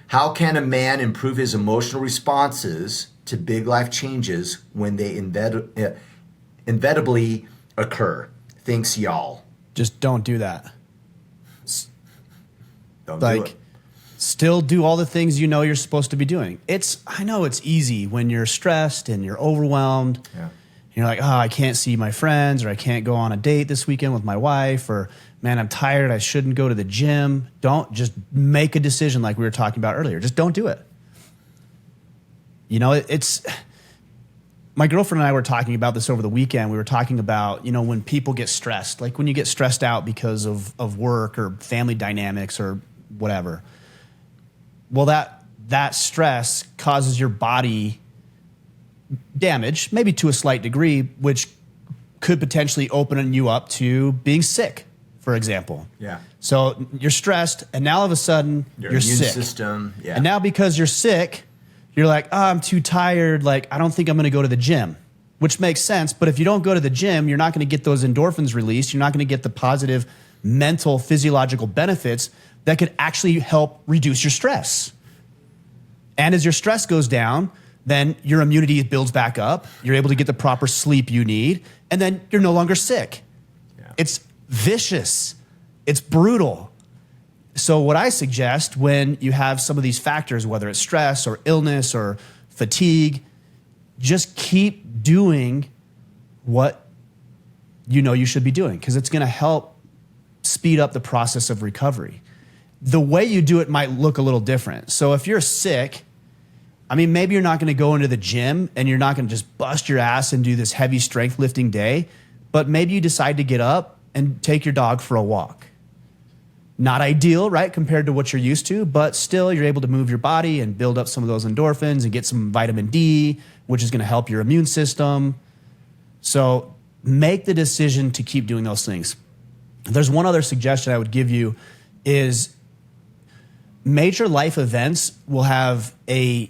How can a man improve his emotional responses to big life changes when they inevitably occur? Thanks, y'all. Just don't do that. Don't do it. Still do all the things you know you're supposed to be doing. I know it's easy when you're stressed and you're overwhelmed You're like, oh, I can't see my friends, or I can't go on a date this weekend with my wife, or man, I'm tired, I shouldn't go to the gym. Don't just make a decision like we were talking about earlier. Just don't do it. You know, it's my girlfriend and I were talking about this over the weekend. We were talking about, you know, when people get stressed, like when you get stressed out because of work or family dynamics or whatever. Well, that stress causes your body damage, maybe to a slight degree, which could potentially open you up to being sick, for example. Yeah. So you're stressed, and now all of a sudden Your you're immune sick. system. Yeah. And now because you're sick, you're like, oh, I'm too tired. Like, I don't think I'm going to go to the gym, which makes sense. But if you don't go to the gym, you're not going to get those endorphins released. You're not going to get the positive mental, physiological benefits that could actually help reduce your stress. And as your stress goes down, then your immunity builds back up. You're able to get the proper sleep you need, and then you're no longer sick. Yeah. It's vicious. It's brutal. So what I suggest when you have some of these factors, whether it's stress or illness or fatigue, just keep doing what you know you should be doing, because it's going to help speed up the process of recovery. The way you do it might look a little different. So if you're sick, I mean, maybe you're not going to go into the gym and you're not going to just bust your ass and do this heavy strength lifting day, but maybe you decide to get up and take your dog for a walk. Not ideal, right, compared to what you're used to, but still you're able to move your body and build up some of those endorphins and get some vitamin D, which is going to help your immune system. So make the decision to keep doing those things. There's one other suggestion I would give you is major life events will have a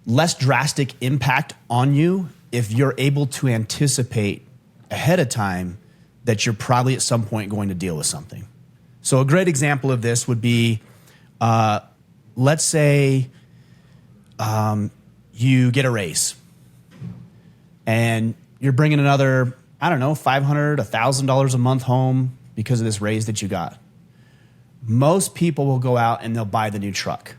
less drastic impact on you if you're able to anticipate ahead of time that you're probably at some point going to deal with something. So a great example of this would be, let's say you get a raise and you're bringing another, I don't know, $500, $1,000 a month home because of this raise that you got. Most people will go out and they'll buy the new truck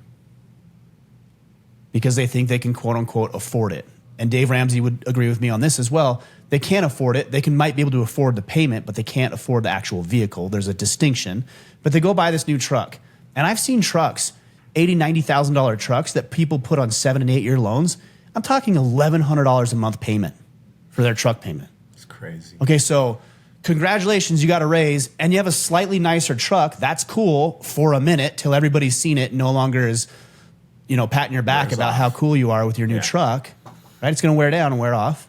because they think they can, quote unquote, afford it. And Dave Ramsey would agree with me on this as well. They can't afford it. They might be able to afford the payment, but they can't afford the actual vehicle. There's a distinction. But they go buy this new truck. And I've seen trucks, $80,000, $90,000 trucks that people put on 7 and 8 year loans. I'm talking $1,100 a month payment for their truck payment. It's crazy. Okay, so congratulations, you got a raise, and you have a slightly nicer truck. That's cool for a minute till everybody's seen it, no longer is, you know, patting your back about how cool you are with your new truck. Right? It's going to wear down and wear off.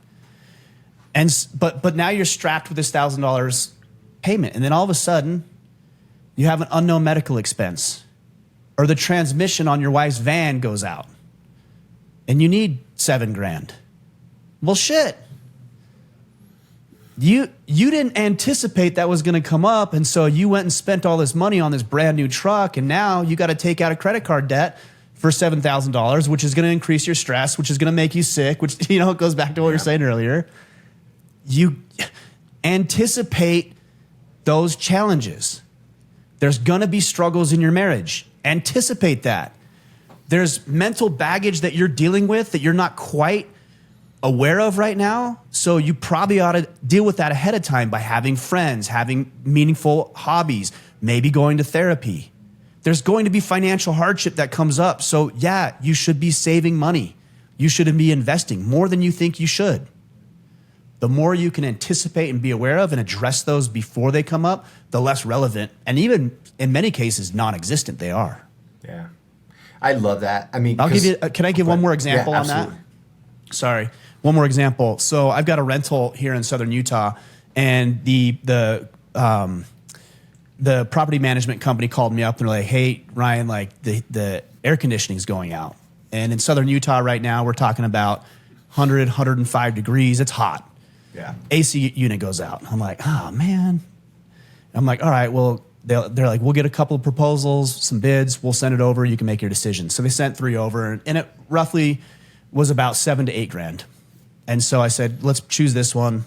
And but now you're strapped with this $1,000 payment, and then all of a sudden, you have an unknown medical expense, or the transmission on your wife's van goes out, and you need $7,000. Well, shit. You didn't anticipate that was going to come up, and so you went and spent all this money on this brand new truck, and now you got to take out a credit card debt for $7,000, which is going to increase your stress, which is going to make you sick, which, you know, it goes back to what we were saying earlier. You anticipate those challenges. There's going to be struggles in your marriage. Anticipate that. There's mental baggage that you're dealing with that you're not quite aware of right now. So you probably ought to deal with that ahead of time by having friends, having meaningful hobbies, maybe going to therapy. There's going to be financial hardship that comes up. So yeah, you should be saving money. You should be investing more than you think you should. The more you can anticipate and be aware of and address those before they come up, the less relevant, and even in many cases, non-existent they are. Yeah. I love that. I mean, can I give one more example on that? Sorry. One more example. So I've got a rental here in Southern Utah, and the property management company called me up and they're like, hey, Ryan, like the air conditioning is going out. And in Southern Utah right now, we're talking about 100, 105 degrees. It's hot. Yeah. AC unit goes out. I'm like, oh, man. I'm like, all right, well, they're like, we'll get a couple of proposals, some bids. We'll send it over. You can make your decision. So they sent 3 over, and it roughly was about $7,000 to $8,000. And so I said, let's choose this one.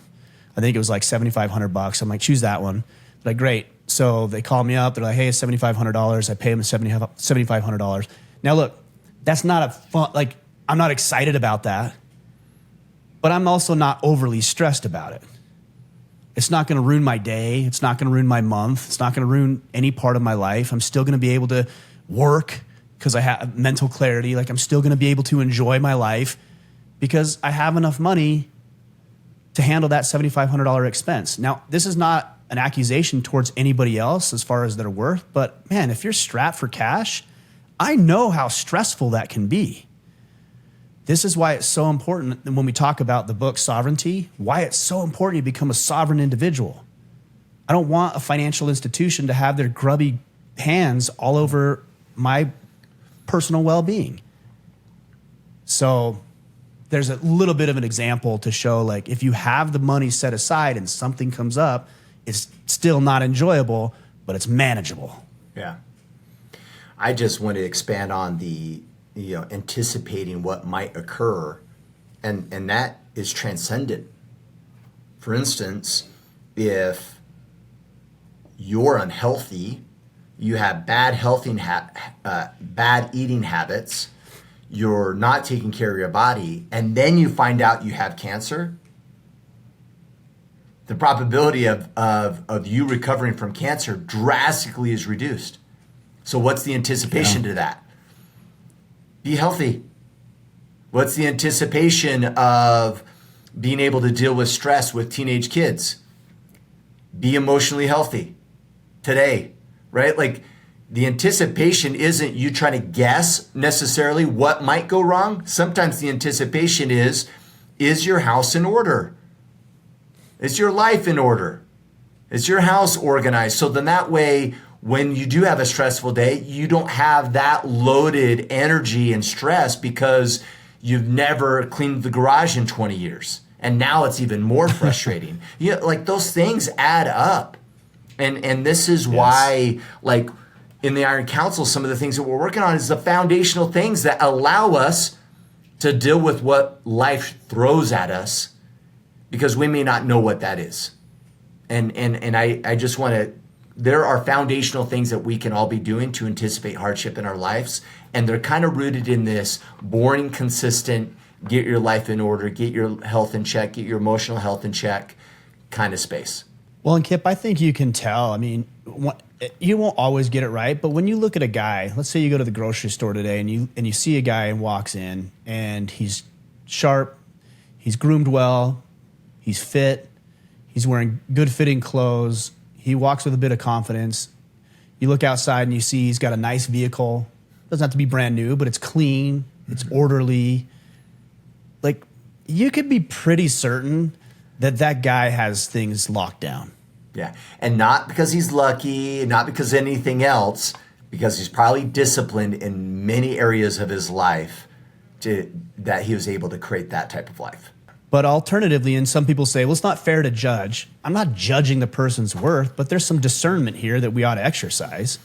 I think it was like $7,500. I'm like, choose that one. They're like, great. So they call me up. They're like, hey, it's $7,500. I pay them $7,500. Now, look, that's not a fun, like, I'm not excited about that. but I'm also not overly stressed about it. It's not going to ruin my day. It's not going to ruin my month. It's not going to ruin any part of my life. I'm still going to be able to work because I have mental clarity. Like, I'm still going to be able to enjoy my life because I have enough money to handle that $7,500 expense. Now, this is not an accusation towards anybody else as far as their worth, but man, if you're strapped for cash, I know how stressful that can be. This is why it's so important when we talk about the book Sovereignty, why it's so important you become a sovereign individual. I don't want a financial institution to have their grubby hands all over my personal well-being. So there's a little bit of an example to show, like, if you have the money set aside and something comes up, it's still not enjoyable, but it's manageable. Yeah. I just want to expand on the anticipating what might occur, and that is transcendent. For instance, if you're unhealthy, you have bad eating habits, you're not taking care of your body, and then you find out you have cancer, the probability of you recovering from cancer drastically is reduced. So what's the anticipation to that? Be healthy. What's the anticipation of being able to deal with stress with teenage kids? Be emotionally healthy today, right? Like, the anticipation isn't you trying to guess necessarily what might go wrong. Sometimes the anticipation is your house in order? Is your life in order? Is your house organized? So then that way, when you do have a stressful day, you don't have that loaded energy and stress because you've never cleaned the garage in 20 years. And now it's even more frustrating. Like, those things add up. And this is why, like, in the Iron Council, some of the things that we're working on is the foundational things that allow us to deal with what life throws at us, because we may not know what that is. And I just want to, there are foundational things that we can all be doing to anticipate hardship in our lives. And they're kind of rooted in this boring, consistent, get your life in order, get your health in check, get your emotional health in check kind of space. Well, and Kipp, I think you can tell. I mean, you won't always get it right, but when you look at a guy, let's say you go to the grocery store today and you see a guy and walks in and he's sharp, he's groomed well, he's fit, he's wearing good fitting clothes, he walks with a bit of confidence. You look outside and you see he's got a nice vehicle. Doesn't have to be brand new, but it's clean, it's orderly. Like, you could be pretty certain that guy has things locked down. Yeah, and not because he's lucky, not because of anything else, because he's probably disciplined in many areas of his life that he was able to create that type of life. But alternatively, and some people say, well, it's not fair to judge. I'm not judging the person's worth, but there's some discernment here that we ought to exercise.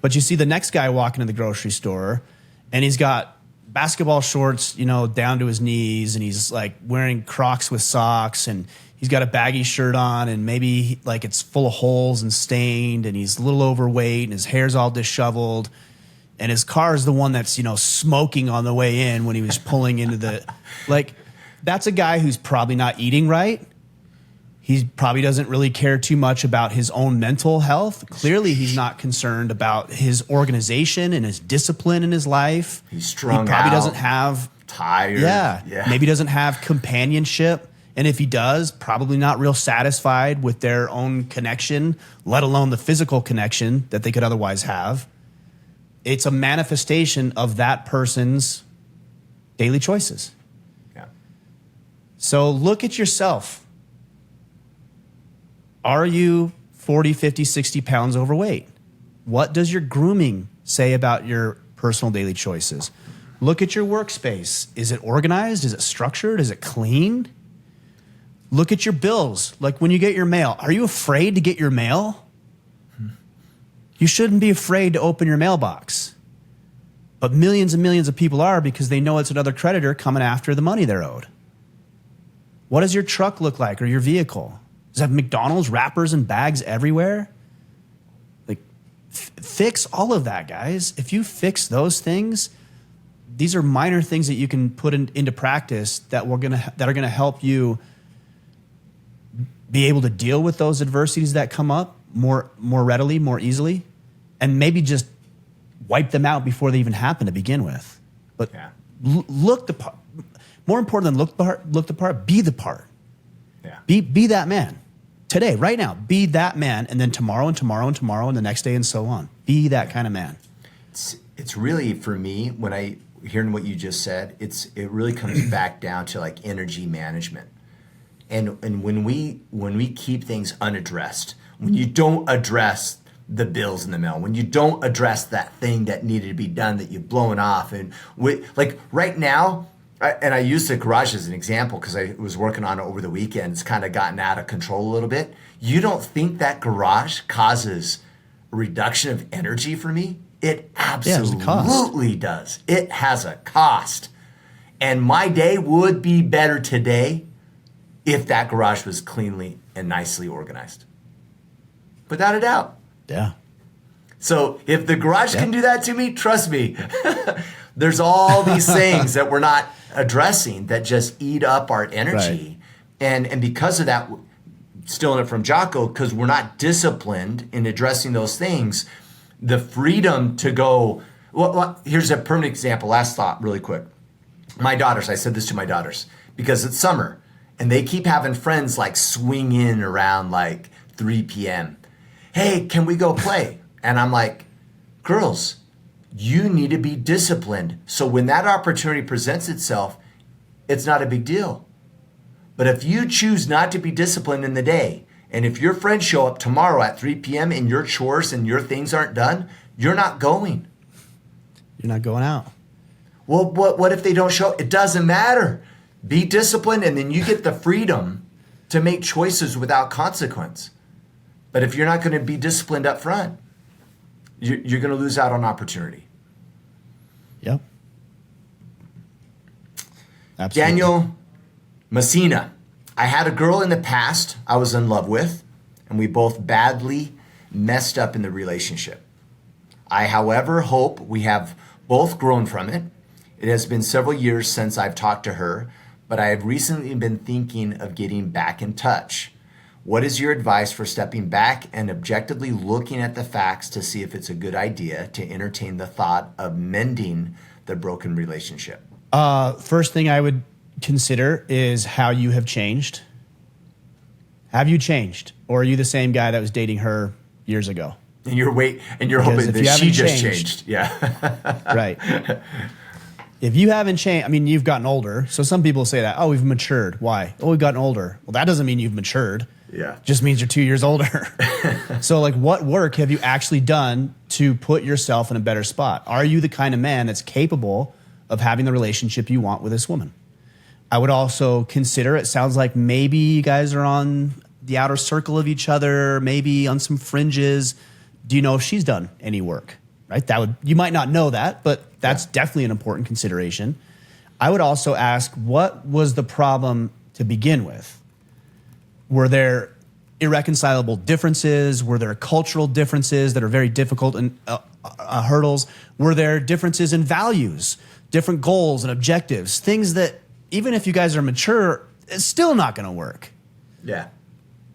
But you see the next guy walking in the grocery store, and he's got basketball shorts, down to his knees, and he's like wearing Crocs with socks, and he's got a baggy shirt on, and maybe like it's full of holes and stained, and he's a little overweight, and his hair's all disheveled, and his car is the one that's, smoking on the way in when he was pulling into the, like, that's a guy who's probably not eating right. He probably doesn't really care too much about his own mental health. Clearly, he's not concerned about his organization and his discipline in his life. He's strung out. He probably doesn't have... Tired. Yeah. Maybe doesn't have companionship. And if he does, probably not real satisfied with their own connection, let alone the physical connection that they could otherwise have. It's a manifestation of that person's daily choices. Yeah. So look at yourself. Are you 40, 50, 60 pounds overweight? What does your grooming say about your personal daily choices? Look at your workspace. Is it organized? Is it structured? Is it clean? Look at your bills. Like when you get your mail, are you afraid to get your mail? You shouldn't be afraid to open your mailbox. But millions and millions of people are, because they know it's another creditor coming after the money they're owed. What does your truck look like, or your vehicle? Does it have McDonald's wrappers and bags everywhere? Like, fix all of that, guys. If you fix those things, these are minor things that you can put into practice that are gonna help you be able to deal with those adversities that come up more readily, more easily, and maybe just wipe them out before they even happen to begin with. But look the part. More important than look the part, be the part. Yeah. Be that man. Today, right now, be that man, and then tomorrow and tomorrow and tomorrow and the next day and so on. Be that kind of man. It's really, for me, when I hearing what you just said, it really comes back down to like energy management. And when we keep things unaddressed, when you don't address the bills in the mail, when you don't address that thing that needed to be done that you've blown off, and like right now, I used the garage as an example because I was working on it over the weekend. It's kind of gotten out of control a little bit. You don't think that garage causes a reduction of energy for me? It absolutely does. It has a cost. And my day would be better today if that garage was cleanly and nicely organized. Without a doubt. Yeah. So if the garage can do that to me, trust me, there's all these things that we're not addressing that just eat up our energy. Right. And because of that, stealing it from Jocko, because we're not disciplined in addressing those things, the freedom to go, well, here's a perfect example. Last thought, really quick. My daughters, I said this to my daughters, because it's summer and they keep having friends like swing in around like 3 p.m. Hey, can we go play? And I'm like, girls, you need to be disciplined. So when that opportunity presents itself, it's not a big deal. But if you choose not to be disciplined in the day, and if your friends show up tomorrow at 3 p.m. and your chores and your things aren't done, you're not going. You're not going out. Well, what if they don't show up? It doesn't matter. Be disciplined, and then you get the freedom to make choices without consequence. But if you're not going to be disciplined up front, you're going to lose out on opportunity. Yep. Absolutely. Daniel Messina. I had a girl in the past I was in love with, and we both badly messed up in the relationship. I, however, hope we have both grown from it. It has been several years since I've talked to her, but I have recently been thinking of getting back in touch. What is your advice for stepping back and objectively looking at the facts to see if it's a good idea to entertain the thought of mending the broken relationship? First thing I would consider is how you have changed. Have you changed? Or are you the same guy that was dating her years ago? And you're hoping that she just changed. Yeah. Right. If you haven't changed, I mean, you've gotten older. So some people say that, oh, we've matured. Why? Oh, we've gotten older. Well, that doesn't mean you've matured. Yeah. Just means you're 2 years older. So like, what work have you actually done to put yourself in a better spot? Are you the kind of man that's capable of having the relationship you want with this woman? I would also consider, it sounds like maybe you guys are on the outer circle of each other, maybe on some fringes. Do you know if she's done any work? Right? You might not know that, but that's definitely an important consideration. I would also ask, what was the problem to begin with? Were there irreconcilable differences? Were there cultural differences that are very difficult and hurdles? Were there differences in values, different goals and objectives, things that even if you guys are mature, it's still not going to work? Yeah.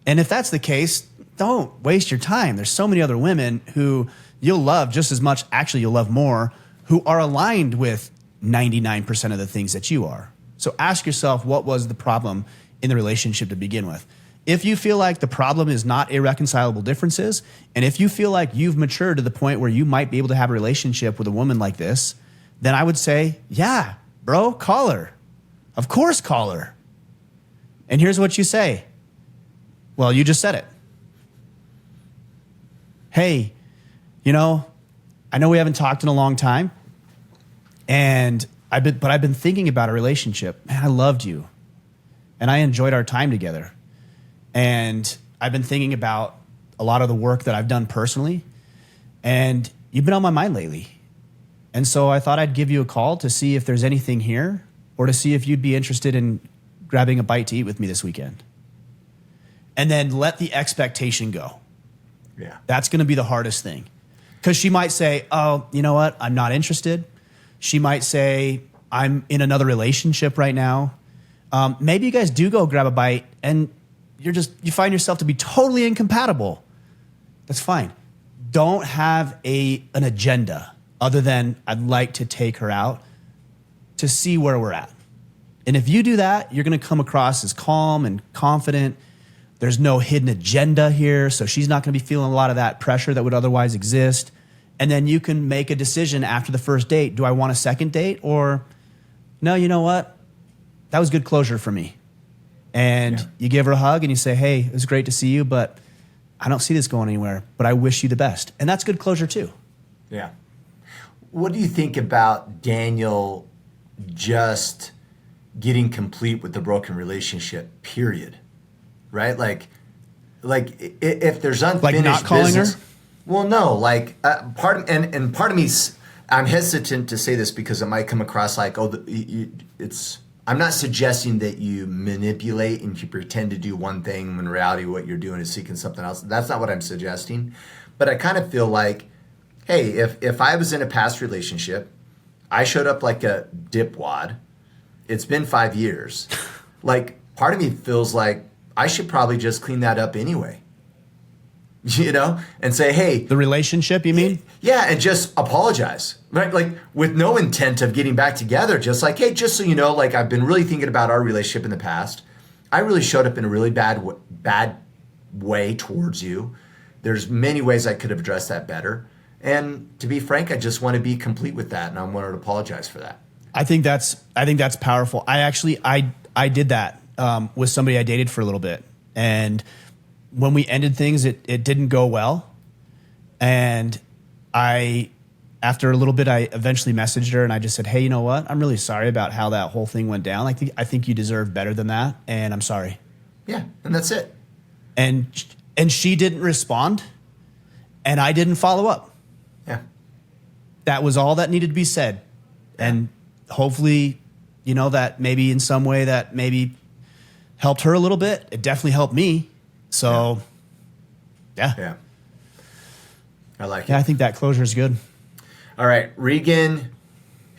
And if that's the case, don't waste your time. There's so many other women who you'll love just as much, actually you'll love more, who are aligned with 99% of the things that you are. So ask yourself, what was the problem in the relationship to begin with? If you feel like the problem is not irreconcilable differences, and if you feel like you've matured to the point where you might be able to have a relationship with a woman like this, then I would say, yeah, bro, call her. Of course, call her. And here's what you say. Well, you just said it. Hey, I know we haven't talked in a long time, and I've been thinking about a relationship. Man, I loved you, and I enjoyed our time together. And I've been thinking about a lot of the work that I've done personally, and you've been on my mind lately. And so I thought I'd give you a call to see if there's anything here, or to see if you'd be interested in grabbing a bite to eat with me this weekend. And then let the expectation go. Yeah. That's going to be the hardest thing. Because she might say, oh, you know what? I'm not interested. She might say, I'm in another relationship right now. Maybe you guys do go grab a bite and you find yourself to be totally incompatible. That's fine. Don't have an agenda other than I'd like to take her out to see where we're at. And if you do that, you're going to come across as calm and confident. There's no hidden agenda here, so she's not going to be feeling a lot of that pressure that would otherwise exist. And then you can make a decision after the first date. Do I want a second date? Or, no, you know what? That was good closure for me. And you give her a hug and you say, hey, it was great to see you, but I don't see this going anywhere, but I wish you the best. And that's good closure too. Yeah. What do you think about Daniel just getting complete with the broken relationship, period? Right? Like if there's unfinished like not calling business, her? Well, no, part of me's, I'm hesitant to say this because it might come across like, I'm not suggesting that you manipulate and you pretend to do one thing when in reality what you're doing is seeking something else. That's not what I'm suggesting. But I kind of feel like, hey, if I was in a past relationship, I showed up like a dipwad, it's been 5 years. Like, part of me feels like I should probably just clean that up anyway. You know, and say, hey. The relationship, you mean? Yeah, and just apologize, right? Like, with no intent of getting back together, just like, hey, just so you know, like, I've been really thinking about our relationship in the past. I really showed up in a really bad way towards you. There's many ways I could have addressed that better. And to be frank, I just want to be complete with that, and I want to apologize for that. I think that's powerful. I did that with somebody I dated for a little bit, and when we ended things, it didn't go well. And after a little bit, I eventually messaged her and I just said, hey, you know what? I'm really sorry about how that whole thing went down. I think you deserve better than that. And I'm sorry. Yeah. And that's it. And she didn't respond and I didn't follow up. Yeah. That was all that needed to be said. Yeah. And hopefully, you know, that maybe in some way that maybe helped her a little bit. It definitely helped me. So, yeah. Yeah. I like it. Yeah, I think that closure is good. All right. Regan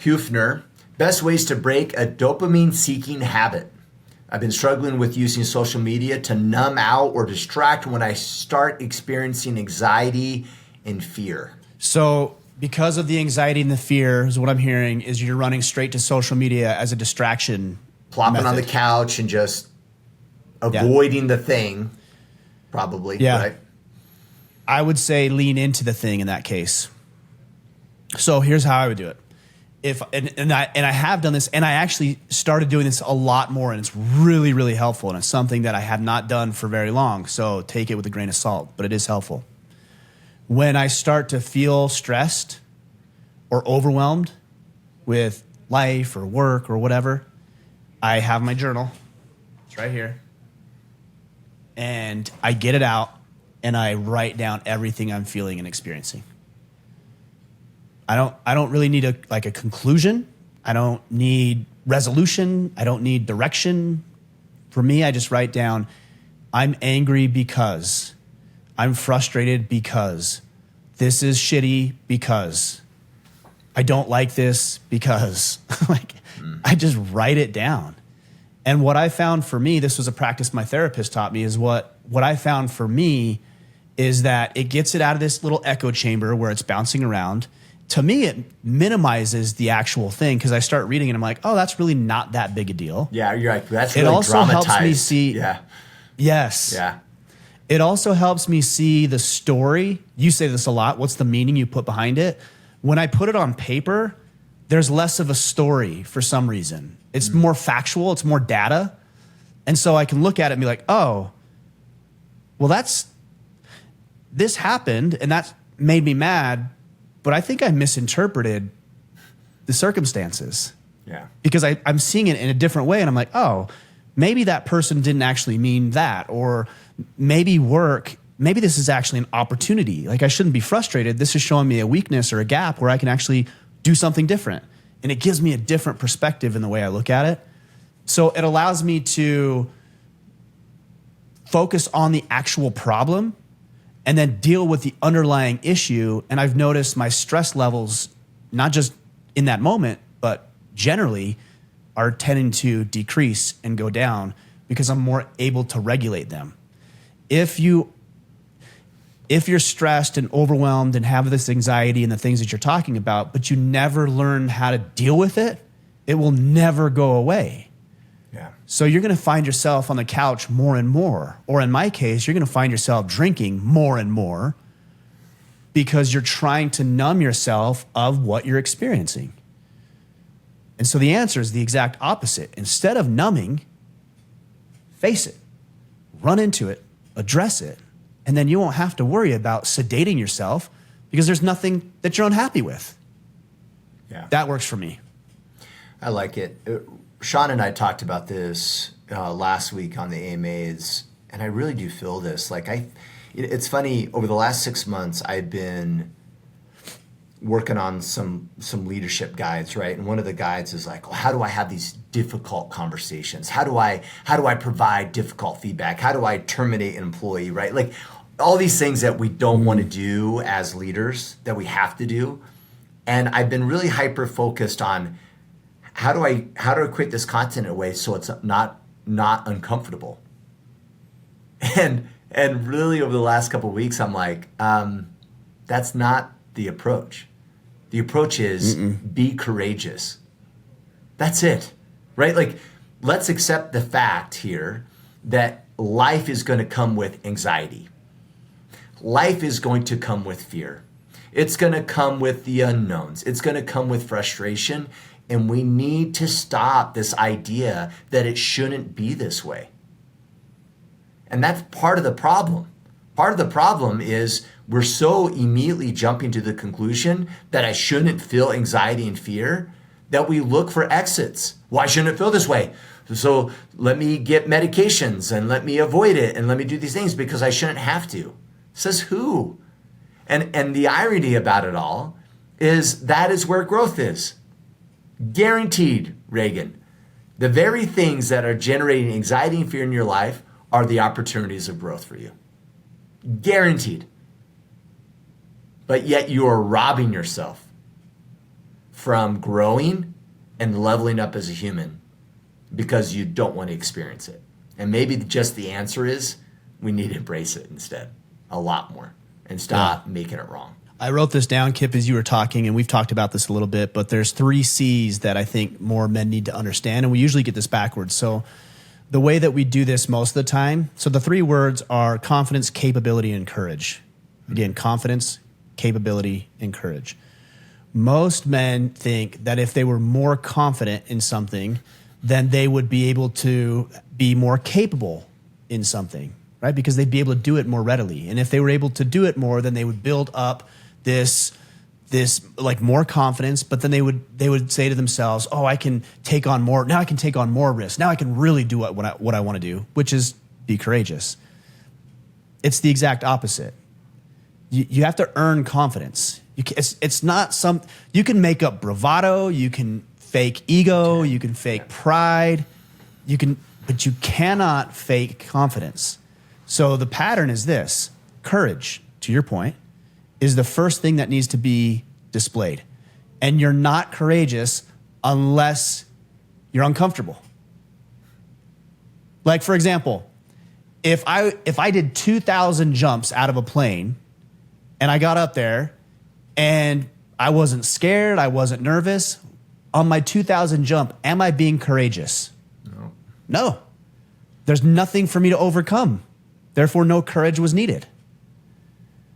Hufner. Best ways to break a dopamine-seeking habit. I've been struggling with using social media to numb out or distract when I start experiencing anxiety and fear. So, because of the anxiety and the fear, is what I'm hearing, is you're running straight to social media as a distraction. Plopping on the couch and just avoiding the thing. Probably, right? I would say lean into the thing in that case. So here's how I would do it. I have done this, and I actually started doing this a lot more, and it's really, really helpful, and it's something that I have not done for very long. So take it with a grain of salt, but it is helpful. When I start to feel stressed or overwhelmed with life or work or whatever, I have my journal. It's right here. And I get it out and I write down everything I'm feeling and experiencing. I don't really need a conclusion. I don't need resolution. I don't need direction. For me, I just write down, I'm angry because, I'm frustrated because, this is shitty because, I don't like this because, I just write it down. And what I found for me, this was a practice my therapist taught me, is what I found for me is that it gets it out of this little echo chamber where it's bouncing around. To me, it minimizes the actual thing because I start reading and I'm like, oh, that's really not that big a deal. Yeah, you're like, that's really it also dramatized. Helps me see. Yeah. Yes. Yeah. It also helps me see the story. You say this a lot. What's the meaning you put behind it? When I put it on paper, there's less of a story for some reason. It's more factual. It's more data. And so I can look at it and be like, oh, well, this happened and that made me mad, but I think I misinterpreted the circumstances. Yeah. Because I'm seeing it in a different way and I'm like, oh, maybe that person didn't actually mean that, or maybe this is actually an opportunity. Like, I shouldn't be frustrated. This is showing me a weakness or a gap where I can actually do something different. And it gives me a different perspective in the way I look at it. So it allows me to focus on the actual problem and then deal with the underlying issue. And I've noticed my stress levels not just in that moment, but generally are tending to decrease and go down because I'm more able to regulate them. If you're stressed and overwhelmed and have this anxiety and the things that you're talking about, but you never learn how to deal with it, it will never go away. Yeah. So you're going to find yourself on the couch more and more, or in my case, you're going to find yourself drinking more and more because you're trying to numb yourself of what you're experiencing. And so the answer is the exact opposite. Instead of numbing, face it, run into it, address it, and then you won't have to worry about sedating yourself because there's nothing that you're unhappy with. Yeah. That works for me. I like it. Sean and I talked about this last week on the AMAs, and I really do feel this. It's funny, over the last 6 months, I've been working on some leadership guides, right? And one of the guides is like, well, how do I have these difficult conversations? How do I provide difficult feedback? How do I terminate an employee, right? Like all these things that we don't want to do as leaders that we have to do. And I've been really hyper focused on how do I create this content in a way so it's not uncomfortable. And really over the last couple of weeks, I'm like, that's not the approach. The approach is be courageous. That's it, right? Like, let's accept the fact here that life is going to come with anxiety. Life is going to come with fear. It's going to come with the unknowns. It's going to come with frustration. And we need to stop this idea that it shouldn't be this way. And that's part of the problem. Part of the problem is we're so immediately jumping to the conclusion that I shouldn't feel anxiety and fear that we look for exits. Why shouldn't it feel this way? So let me get medications and let me avoid it and let me do these things because I shouldn't have to. Says who? And the irony about it all is that is where growth is. Guaranteed, Reagan. The very things that are generating anxiety and fear in your life are the opportunities of growth for you. Guaranteed. But yet you are robbing yourself from growing and leveling up as a human because you don't want to experience it. And maybe just the answer is we need to embrace it instead a lot more and stop making it wrong. I wrote this down, Kipp, as you were talking, and we've talked about this a little bit, but there's 3 C's that I think more men need to understand, and we usually get this backwards. So the way that we do this most of the time, so the 3 words are confidence, capability, and courage. Again, confidence, capability, and courage. Most men think that if they were more confident in something, then they would be able to be more capable in something, right? Because they'd be able to do it more readily. And if they were able to do it more, then they would build up this like more confidence, but then they would say to themselves, oh, I can take on more. Now I can take on more risks. Now I can really do what I want to do, which is be courageous. It's the exact opposite. You have to earn confidence. It's not you can make up bravado, you can fake ego, you can fake pride, but you cannot fake confidence. So the pattern is this: courage, to your point, is the first thing that needs to be displayed. And you're not courageous unless you're uncomfortable. Like, for example, if I did 2,000 jumps out of a plane and I got up there and I wasn't scared, I wasn't nervous, on my 2,000 jump, am I being courageous? No. There's nothing for me to overcome. Therefore, no courage was needed.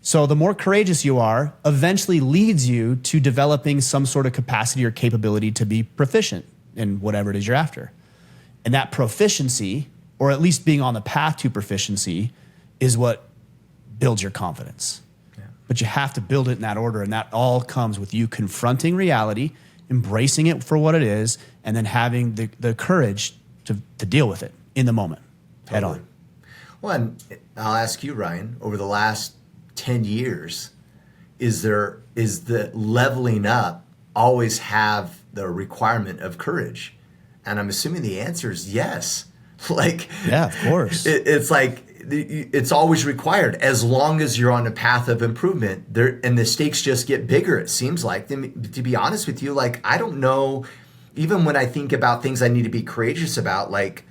So the more courageous you are eventually leads you to developing some sort of capacity or capability to be proficient in whatever it is you're after. And that proficiency, or at least being on the path to proficiency, is what builds your confidence. Yeah. But you have to build it in that order, and that all comes with you confronting reality, embracing it for what it is, and then having the courage to deal with it in the moment, head on. Well, and I'll ask you, Ryan, over the last 10 years, is the leveling up always have the requirement of courage? And I'm assuming the answer is yes. Yeah, of course. It's like it's always required as long as you're on a path of improvement there, and the stakes just get bigger. It seems like, to be honest with you, like, I don't know, even when I think about things I need to be courageous about, like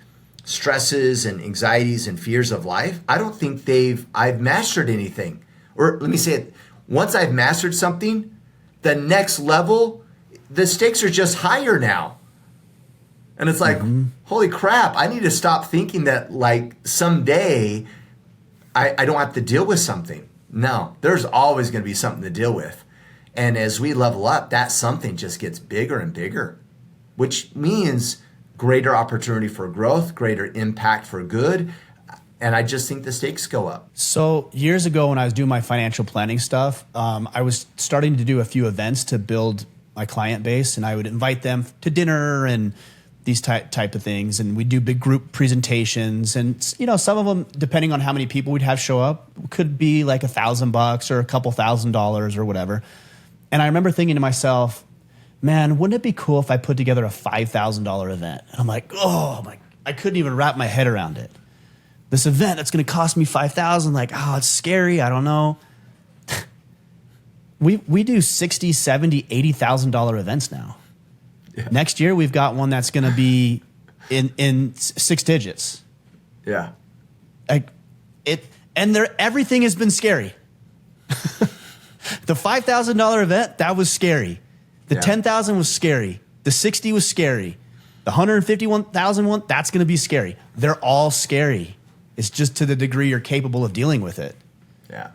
stresses and anxieties and fears of life, I don't think I've mastered anything. Or let me say it, once I've mastered something, the next level, the stakes are just higher now. And it's like, holy crap, I need to stop thinking that like someday I don't have to deal with something. No, there's always going to be something to deal with. And as we level up, that something just gets bigger and bigger, which means greater opportunity for growth, greater impact for good. And I just think the stakes go up. So years ago when I was doing my financial planning stuff, I was starting to do a few events to build my client base, and I would invite them to dinner and these type of things, and we'd do big group presentations, and you know, some of them, depending on how many people we'd have show up, could be like $1,000 or a couple $1,000s or whatever. And I remember thinking to myself, man, wouldn't it be cool if I put together a $5,000 event? And I'm like, I couldn't even wrap my head around it. This event that's going to cost me $5,000, like, oh, it's scary. I don't know. we do $60,000, $70,000, $80,000 events now. Yeah. Next year, we've got one that's going to be in 6 digits. Yeah. Like and everything has been scary. The $5,000 event, that was scary. The $10,000 was scary. The 60 was scary. The $151,000 one, that's going to be scary. They're all scary. It's just to the degree you're capable of dealing with it. Yeah.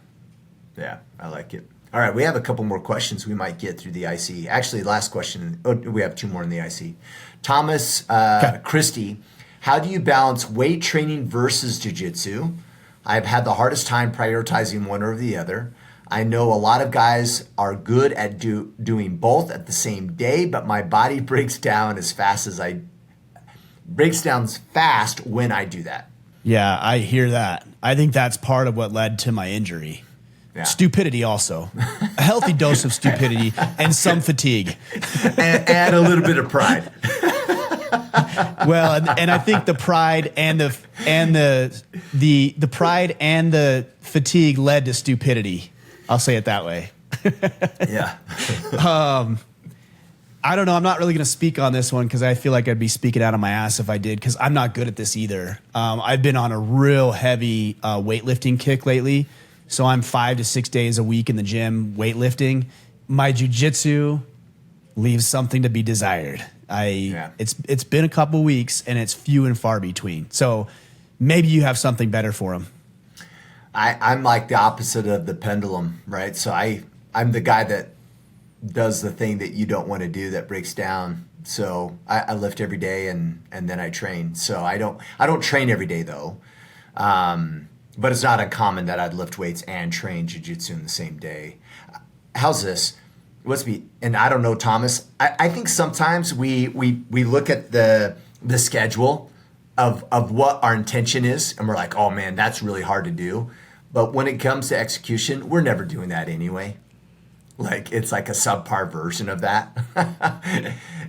Yeah, I like it. All right, we have a couple more questions we might get through the IC. Actually, last question. Oh, we have 2 more in the IC. Thomas Christie, how do you balance weight training versus jiu-jitsu? I've had the hardest time prioritizing one or the other. I know a lot of guys are good at doing both at the same day, but my body breaks down fast when I do that. Yeah, I hear that. I think that's part of what led to my injury. Yeah. Stupidity also. A healthy dose of stupidity and some fatigue. and a little bit of pride. Well, and I think the pride and the pride and the fatigue led to stupidity. I'll say it that way. Yeah. I don't know. I'm not really going to speak on this one because I feel like I'd be speaking out of my ass if I did, because I'm not good at this either. I've been on a real heavy weightlifting kick lately. So I'm 5 to 6 days a week in the gym weightlifting. My jiu-jitsu leaves something to be desired. It's been a couple weeks and it's few and far between. So maybe you have something better for them. I'm like the opposite of the pendulum, right? So I'm the guy that does the thing that you don't want to do that breaks down. So I lift every day and then I train. So I don't train every day though. But it's not uncommon that I'd lift weights and train jiu-jitsu in the same day. How's this? And I don't know, Thomas. I think sometimes we look at the schedule of what our intention is, and we're like, oh man, that's really hard to do. But when it comes to execution, we're never doing that anyway. Like, it's like a subpar version of that.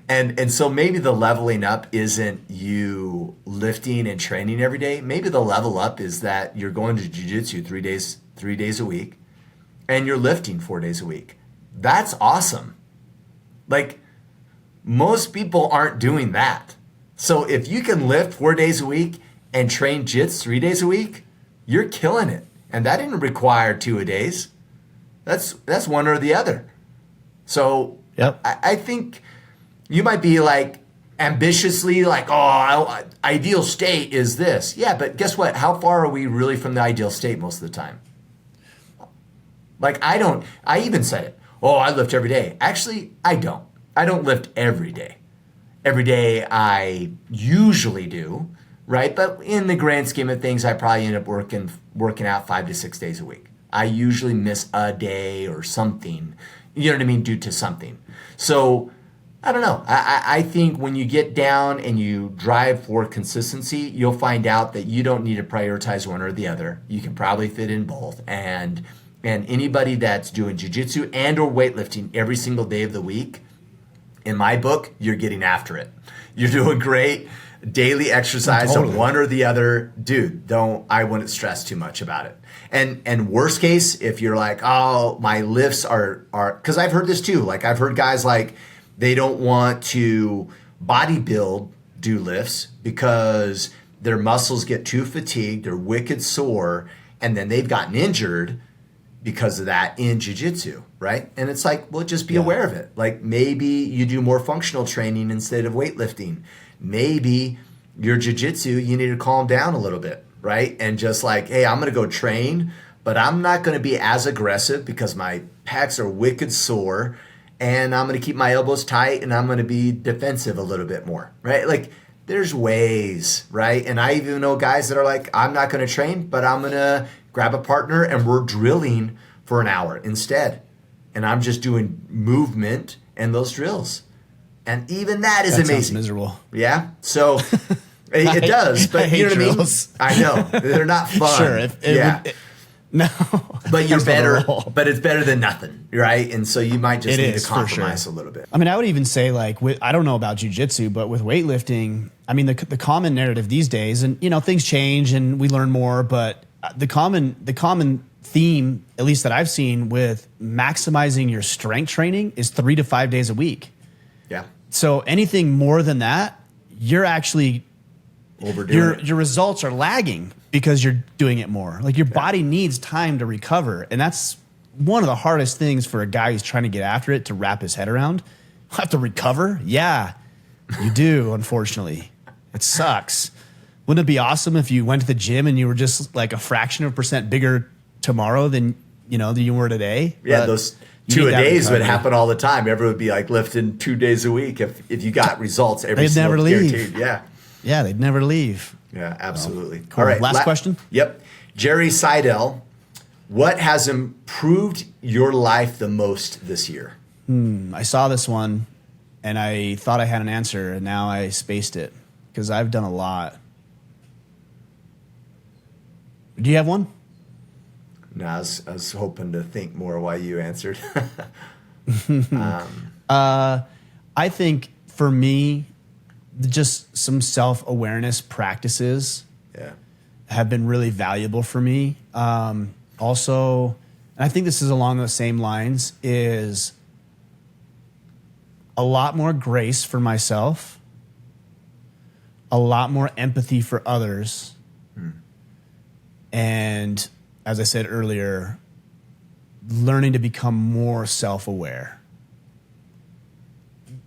And so maybe the leveling up isn't you lifting and training every day. Maybe the level up is that you're going to jiu-jitsu 3 days a week, and you're lifting 4 days a week. That's awesome. Like, most people aren't doing that. So if you can lift 4 days a week and train jits 3 days a week, you're killing it. And that didn't require 2 days. That's one or the other. So yep. I think you might be like ambitiously like, oh, ideal state is this. Yeah, but guess what? How far are we really from the ideal state most of the time? Like, I even said it. Oh, I lift every day. Actually, I don't. I don't lift every day. Every day I usually do, right? But in the grand scheme of things, I probably end up working out 5 to 6 days a week. I usually miss a day or something, you know what I mean, due to something. So I don't know. I think when you get down and you drive for consistency, you'll find out that you don't need to prioritize one or the other. You can probably fit in both. And anybody that's doing jiu-jitsu and or weightlifting every single day of the week, in my book, you're getting after it. You're doing great. daily exercise Totally. of one or the other, dude, I wouldn't stress too much about it. And worst case, if you're like, oh, my lifts are, because I've heard this too. Like I've heard guys like they don't want to do lifts because their muscles get too fatigued, they're wicked sore, and then they've gotten injured because of that in jiu-jitsu, right? And it's like, well, just be aware of it. Like maybe you do more functional training instead of weightlifting. Maybe your jiu-jitsu, you need to calm down a little bit, right? And just like, hey, I'm going to go train, but I'm not going to be as aggressive because my pecs are wicked sore, and I'm going to keep my elbows tight, and I'm going to be defensive a little bit more, right? Like there's ways, right? And I even know guys that are like, I'm not going to train, but I'm going to grab a partner and we're drilling for an hour instead. And I'm just doing movement and those drills. And even that is amazing. Sounds miserable. Yeah. So it does, but I you know what drills. I mean? I know. They're not fun. Sure. No. But you're That's not a better, role. but it's better than nothing, right? And so you might just It need is, to for compromise sure. a little bit. I mean, I would even say like, I don't know about jujitsu, but with weightlifting, I mean, the common narrative these days, and things change and we learn more, but the common theme, at least that I've seen with maximizing your strength training, is 3 to 5 days a week. Yeah. So anything more than that, you're actually Overdoing it. your results are lagging because you're doing it more. Like your body needs time to recover, and that's one of the hardest things for a guy who's trying to get after it to wrap his head around. Have to recover? Yeah, you do. Unfortunately, it sucks. Wouldn't it be awesome if you went to the gym and you were just like a fraction of a percent bigger tomorrow than you were today? Yeah, But those you need that two-a-days would recovery. happen all the time. Everyone would be like lifting 2 days a week if you got results every They'd never single leave. guaranteed. Yeah. Yeah, they'd never leave. Yeah, absolutely. Cool. All right. Last question? Yep. Jerry Seidel, what has improved your life the most this year? I saw this one and I thought I had an answer, and now I spaced it because I've done a lot. Do you have one? No, I was hoping to think more while you answered. I think for me, just some self-awareness practices Yeah. have been really valuable for me. Also, and I think this is along those same lines, is a lot more grace for myself, a lot more empathy for others, and as I said earlier, learning to become more self-aware.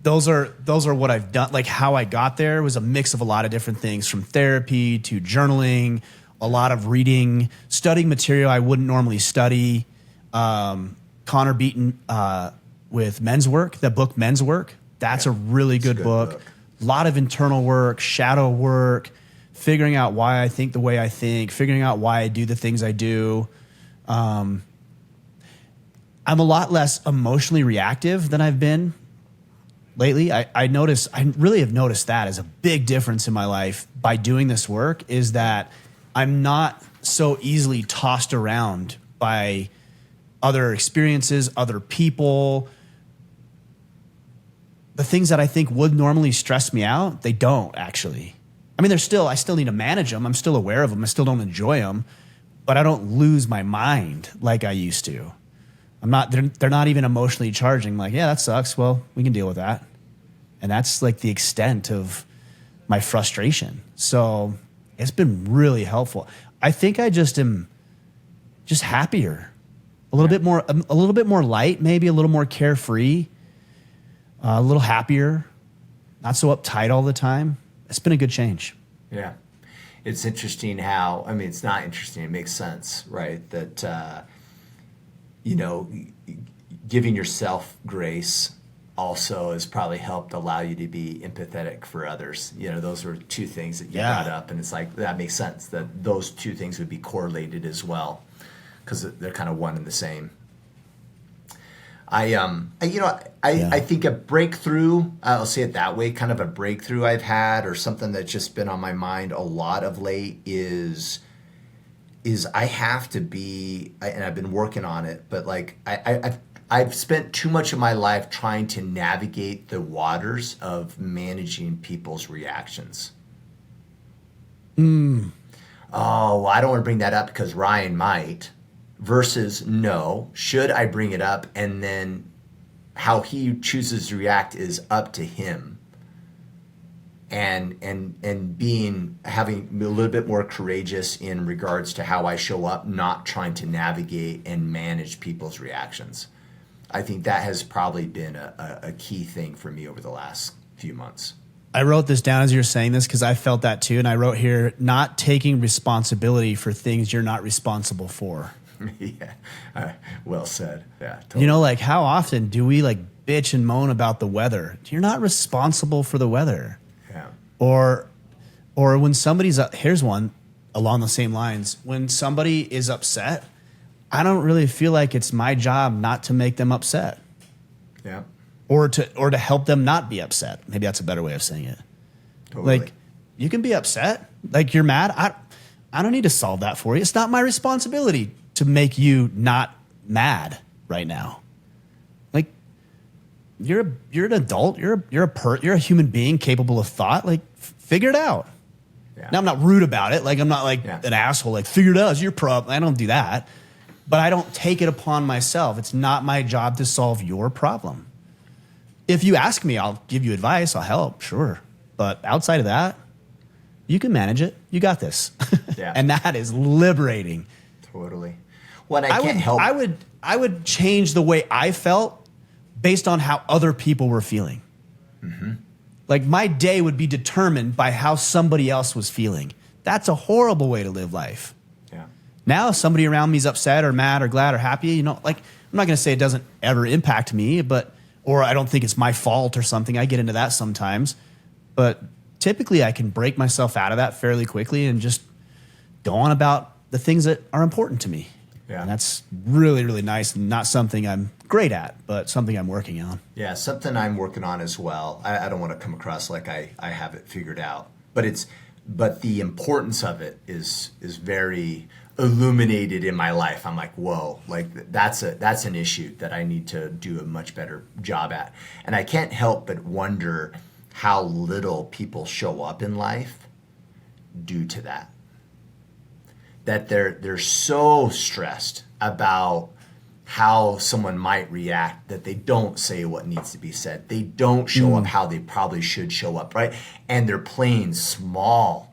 Those are what I've done. Like how I got there was a mix of a lot of different things, from therapy to journaling, a lot of reading, studying material I wouldn't normally study. Connor Beaton with Men's Work, the book Men's Work. That's a really good book. A lot of internal work, shadow work, figuring out why I think the way I think, figuring out why I do the things I do. I'm a lot less emotionally reactive than I've been lately. I really have noticed that as a big difference in my life by doing this work, is that I'm not so easily tossed around by other experiences, other people. The things that I think would normally stress me out, they don't actually. I mean, I still need to manage them. I'm still aware of them. I still don't enjoy them, but I don't lose my mind like I used to. They're not even emotionally charging. Like, yeah, that sucks. Well, we can deal with that. And that's like the extent of my frustration. So it's been really helpful. I think I just am just happier, a little bit more light, maybe a little more carefree, a little happier, not so uptight all the time. It's been a good change. Yeah. It's interesting how, I mean, it's not interesting. It makes sense, right? That, giving yourself grace also has probably helped allow you to be empathetic for others. Those were two things that you brought up, and it's like, that makes sense that those two things would be correlated as well, because they're kind of one and the same. I think a breakthrough, I'll say it that way, kind of a breakthrough I've had, or something that's just been on my mind a lot of late is I have to be, and I've been working on it, but like I've spent too much of my life trying to navigate the waters of managing people's reactions. Oh, well, I don't want to bring that up because Ryan might. Versus, no, should I bring it up? And then how he chooses to react is up to him. And having a little bit more courageous in regards to how I show up, not trying to navigate and manage people's reactions. I think that has probably been a key thing for me over the last few months. I wrote this down as you were saying this because I felt that too. And I wrote here, not taking responsibility for things you're not responsible for. Yeah, well said. Yeah, totally. You know, like how often do we like bitch and moan about the weather? You're not responsible for the weather. Yeah. Or when somebody's here's one along the same lines. When somebody is upset, I don't really feel like it's my job not to make them upset. Yeah. Or to help them not be upset. Maybe that's a better way of saying it. Totally. Like you can be upset, like you're mad. I don't need to solve that for you. It's not my responsibility to make you not mad right now. Like you're an adult. You're a human being capable of thought. Like figure it out. Yeah. Now I'm not rude about it. Like I'm not like Yeah. an asshole. Like figure it out. It's your problem. I don't do that. But I don't take it upon myself. It's not my job to solve your problem. If you ask me, I'll give you advice. I'll help, sure. But outside of that, you can manage it. You got this. Yeah. And that is liberating. Totally. When I can't help. I would change the way I felt based on how other people were feeling. Mm-hmm. Like my day would be determined by how somebody else was feeling. That's a horrible way to live life. Yeah. Now, if somebody around me is upset or mad or glad or happy, you know, like I'm not going to say it doesn't ever impact me, or I don't think it's my fault or something. I get into that sometimes. But typically I can break myself out of that fairly quickly and just go on about the things that are important to me. Yeah. And that's really, really nice and not something I'm great at, but something I'm working on. Yeah, something I'm working on as well. I don't want to come across like I have it figured out. But the importance of it is very illuminated in my life. I'm like, whoa, like that's an issue that I need to do a much better job at. And I can't help but wonder how little people show up in life due to that. That they're so stressed about how someone might react that they don't say what needs to be said. They don't show up how they probably should show up, right? And they're playing small,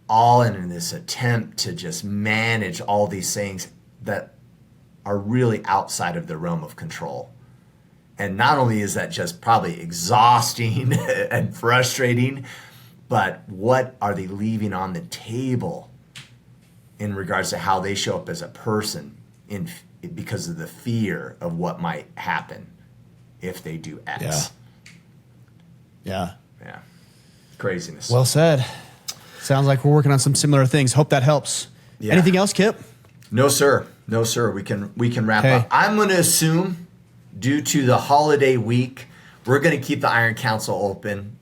all in this attempt to just manage all these things that are really outside of their realm of control. And not only is that just probably exhausting and frustrating, but what are they leaving on the table in regards to how they show up as a person because of the fear of what might happen if they do X. Yeah. Craziness. Well said. Sounds like we're working on some similar things. Hope that helps. Yeah. Anything else, Kipp? No, sir. We can wrap Okay. up. I'm going to assume, due to the holiday week, we're going to keep the Iron Council open.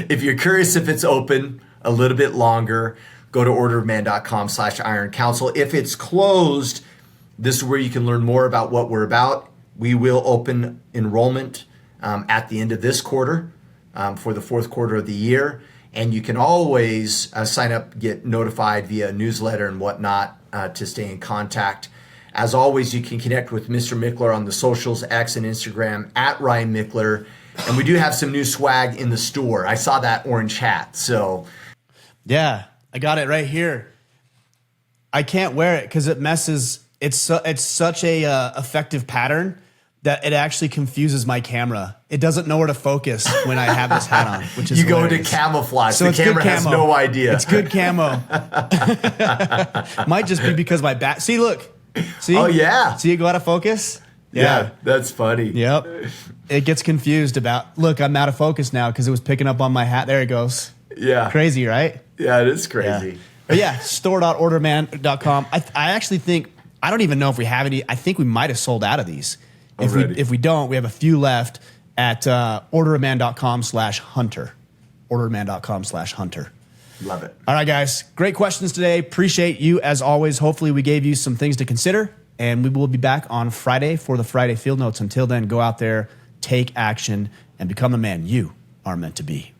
If you're curious if it's open a little bit longer, go to orderofman.com/Iron Council. If it's closed, this is where you can learn more about what we're about. We will open enrollment at the end of this quarter for the fourth quarter of the year. And you can always sign up, get notified via newsletter and whatnot to stay in contact. As always, you can connect with Mr. Mickler on the socials, X and Instagram, at Ryan Mickler. And we do have some new swag in the store. I saw that orange hat. So, Yeah, I got it right here. I can't wear it because it messes. It's such a effective pattern that it actually confuses my camera. It doesn't know where to focus when I have this hat on, which is you go hilarious. into camouflage. So the it's good camera has camo. no idea. It's good camo. Might just be because my back. See, look. See? Oh, yeah. See it go out of focus? Yeah, that's funny. Yep. It gets confused about, look, I'm out of focus now because it was picking up on my hat. There it goes. Yeah. Crazy, right? Yeah, it is crazy. Yeah. But yeah, store.orderman.com. I actually think, I don't even know if we have any. I think we might have sold out of these. If we don't, we have a few left at orderofman.com/hunter. Orderofman.com/hunter. Love it. All right, guys. Great questions today. Appreciate you as always. Hopefully we gave you some things to consider, and we will be back on Friday for the Friday Field Notes. Until then, go out there, take action, and become the man you are meant to be.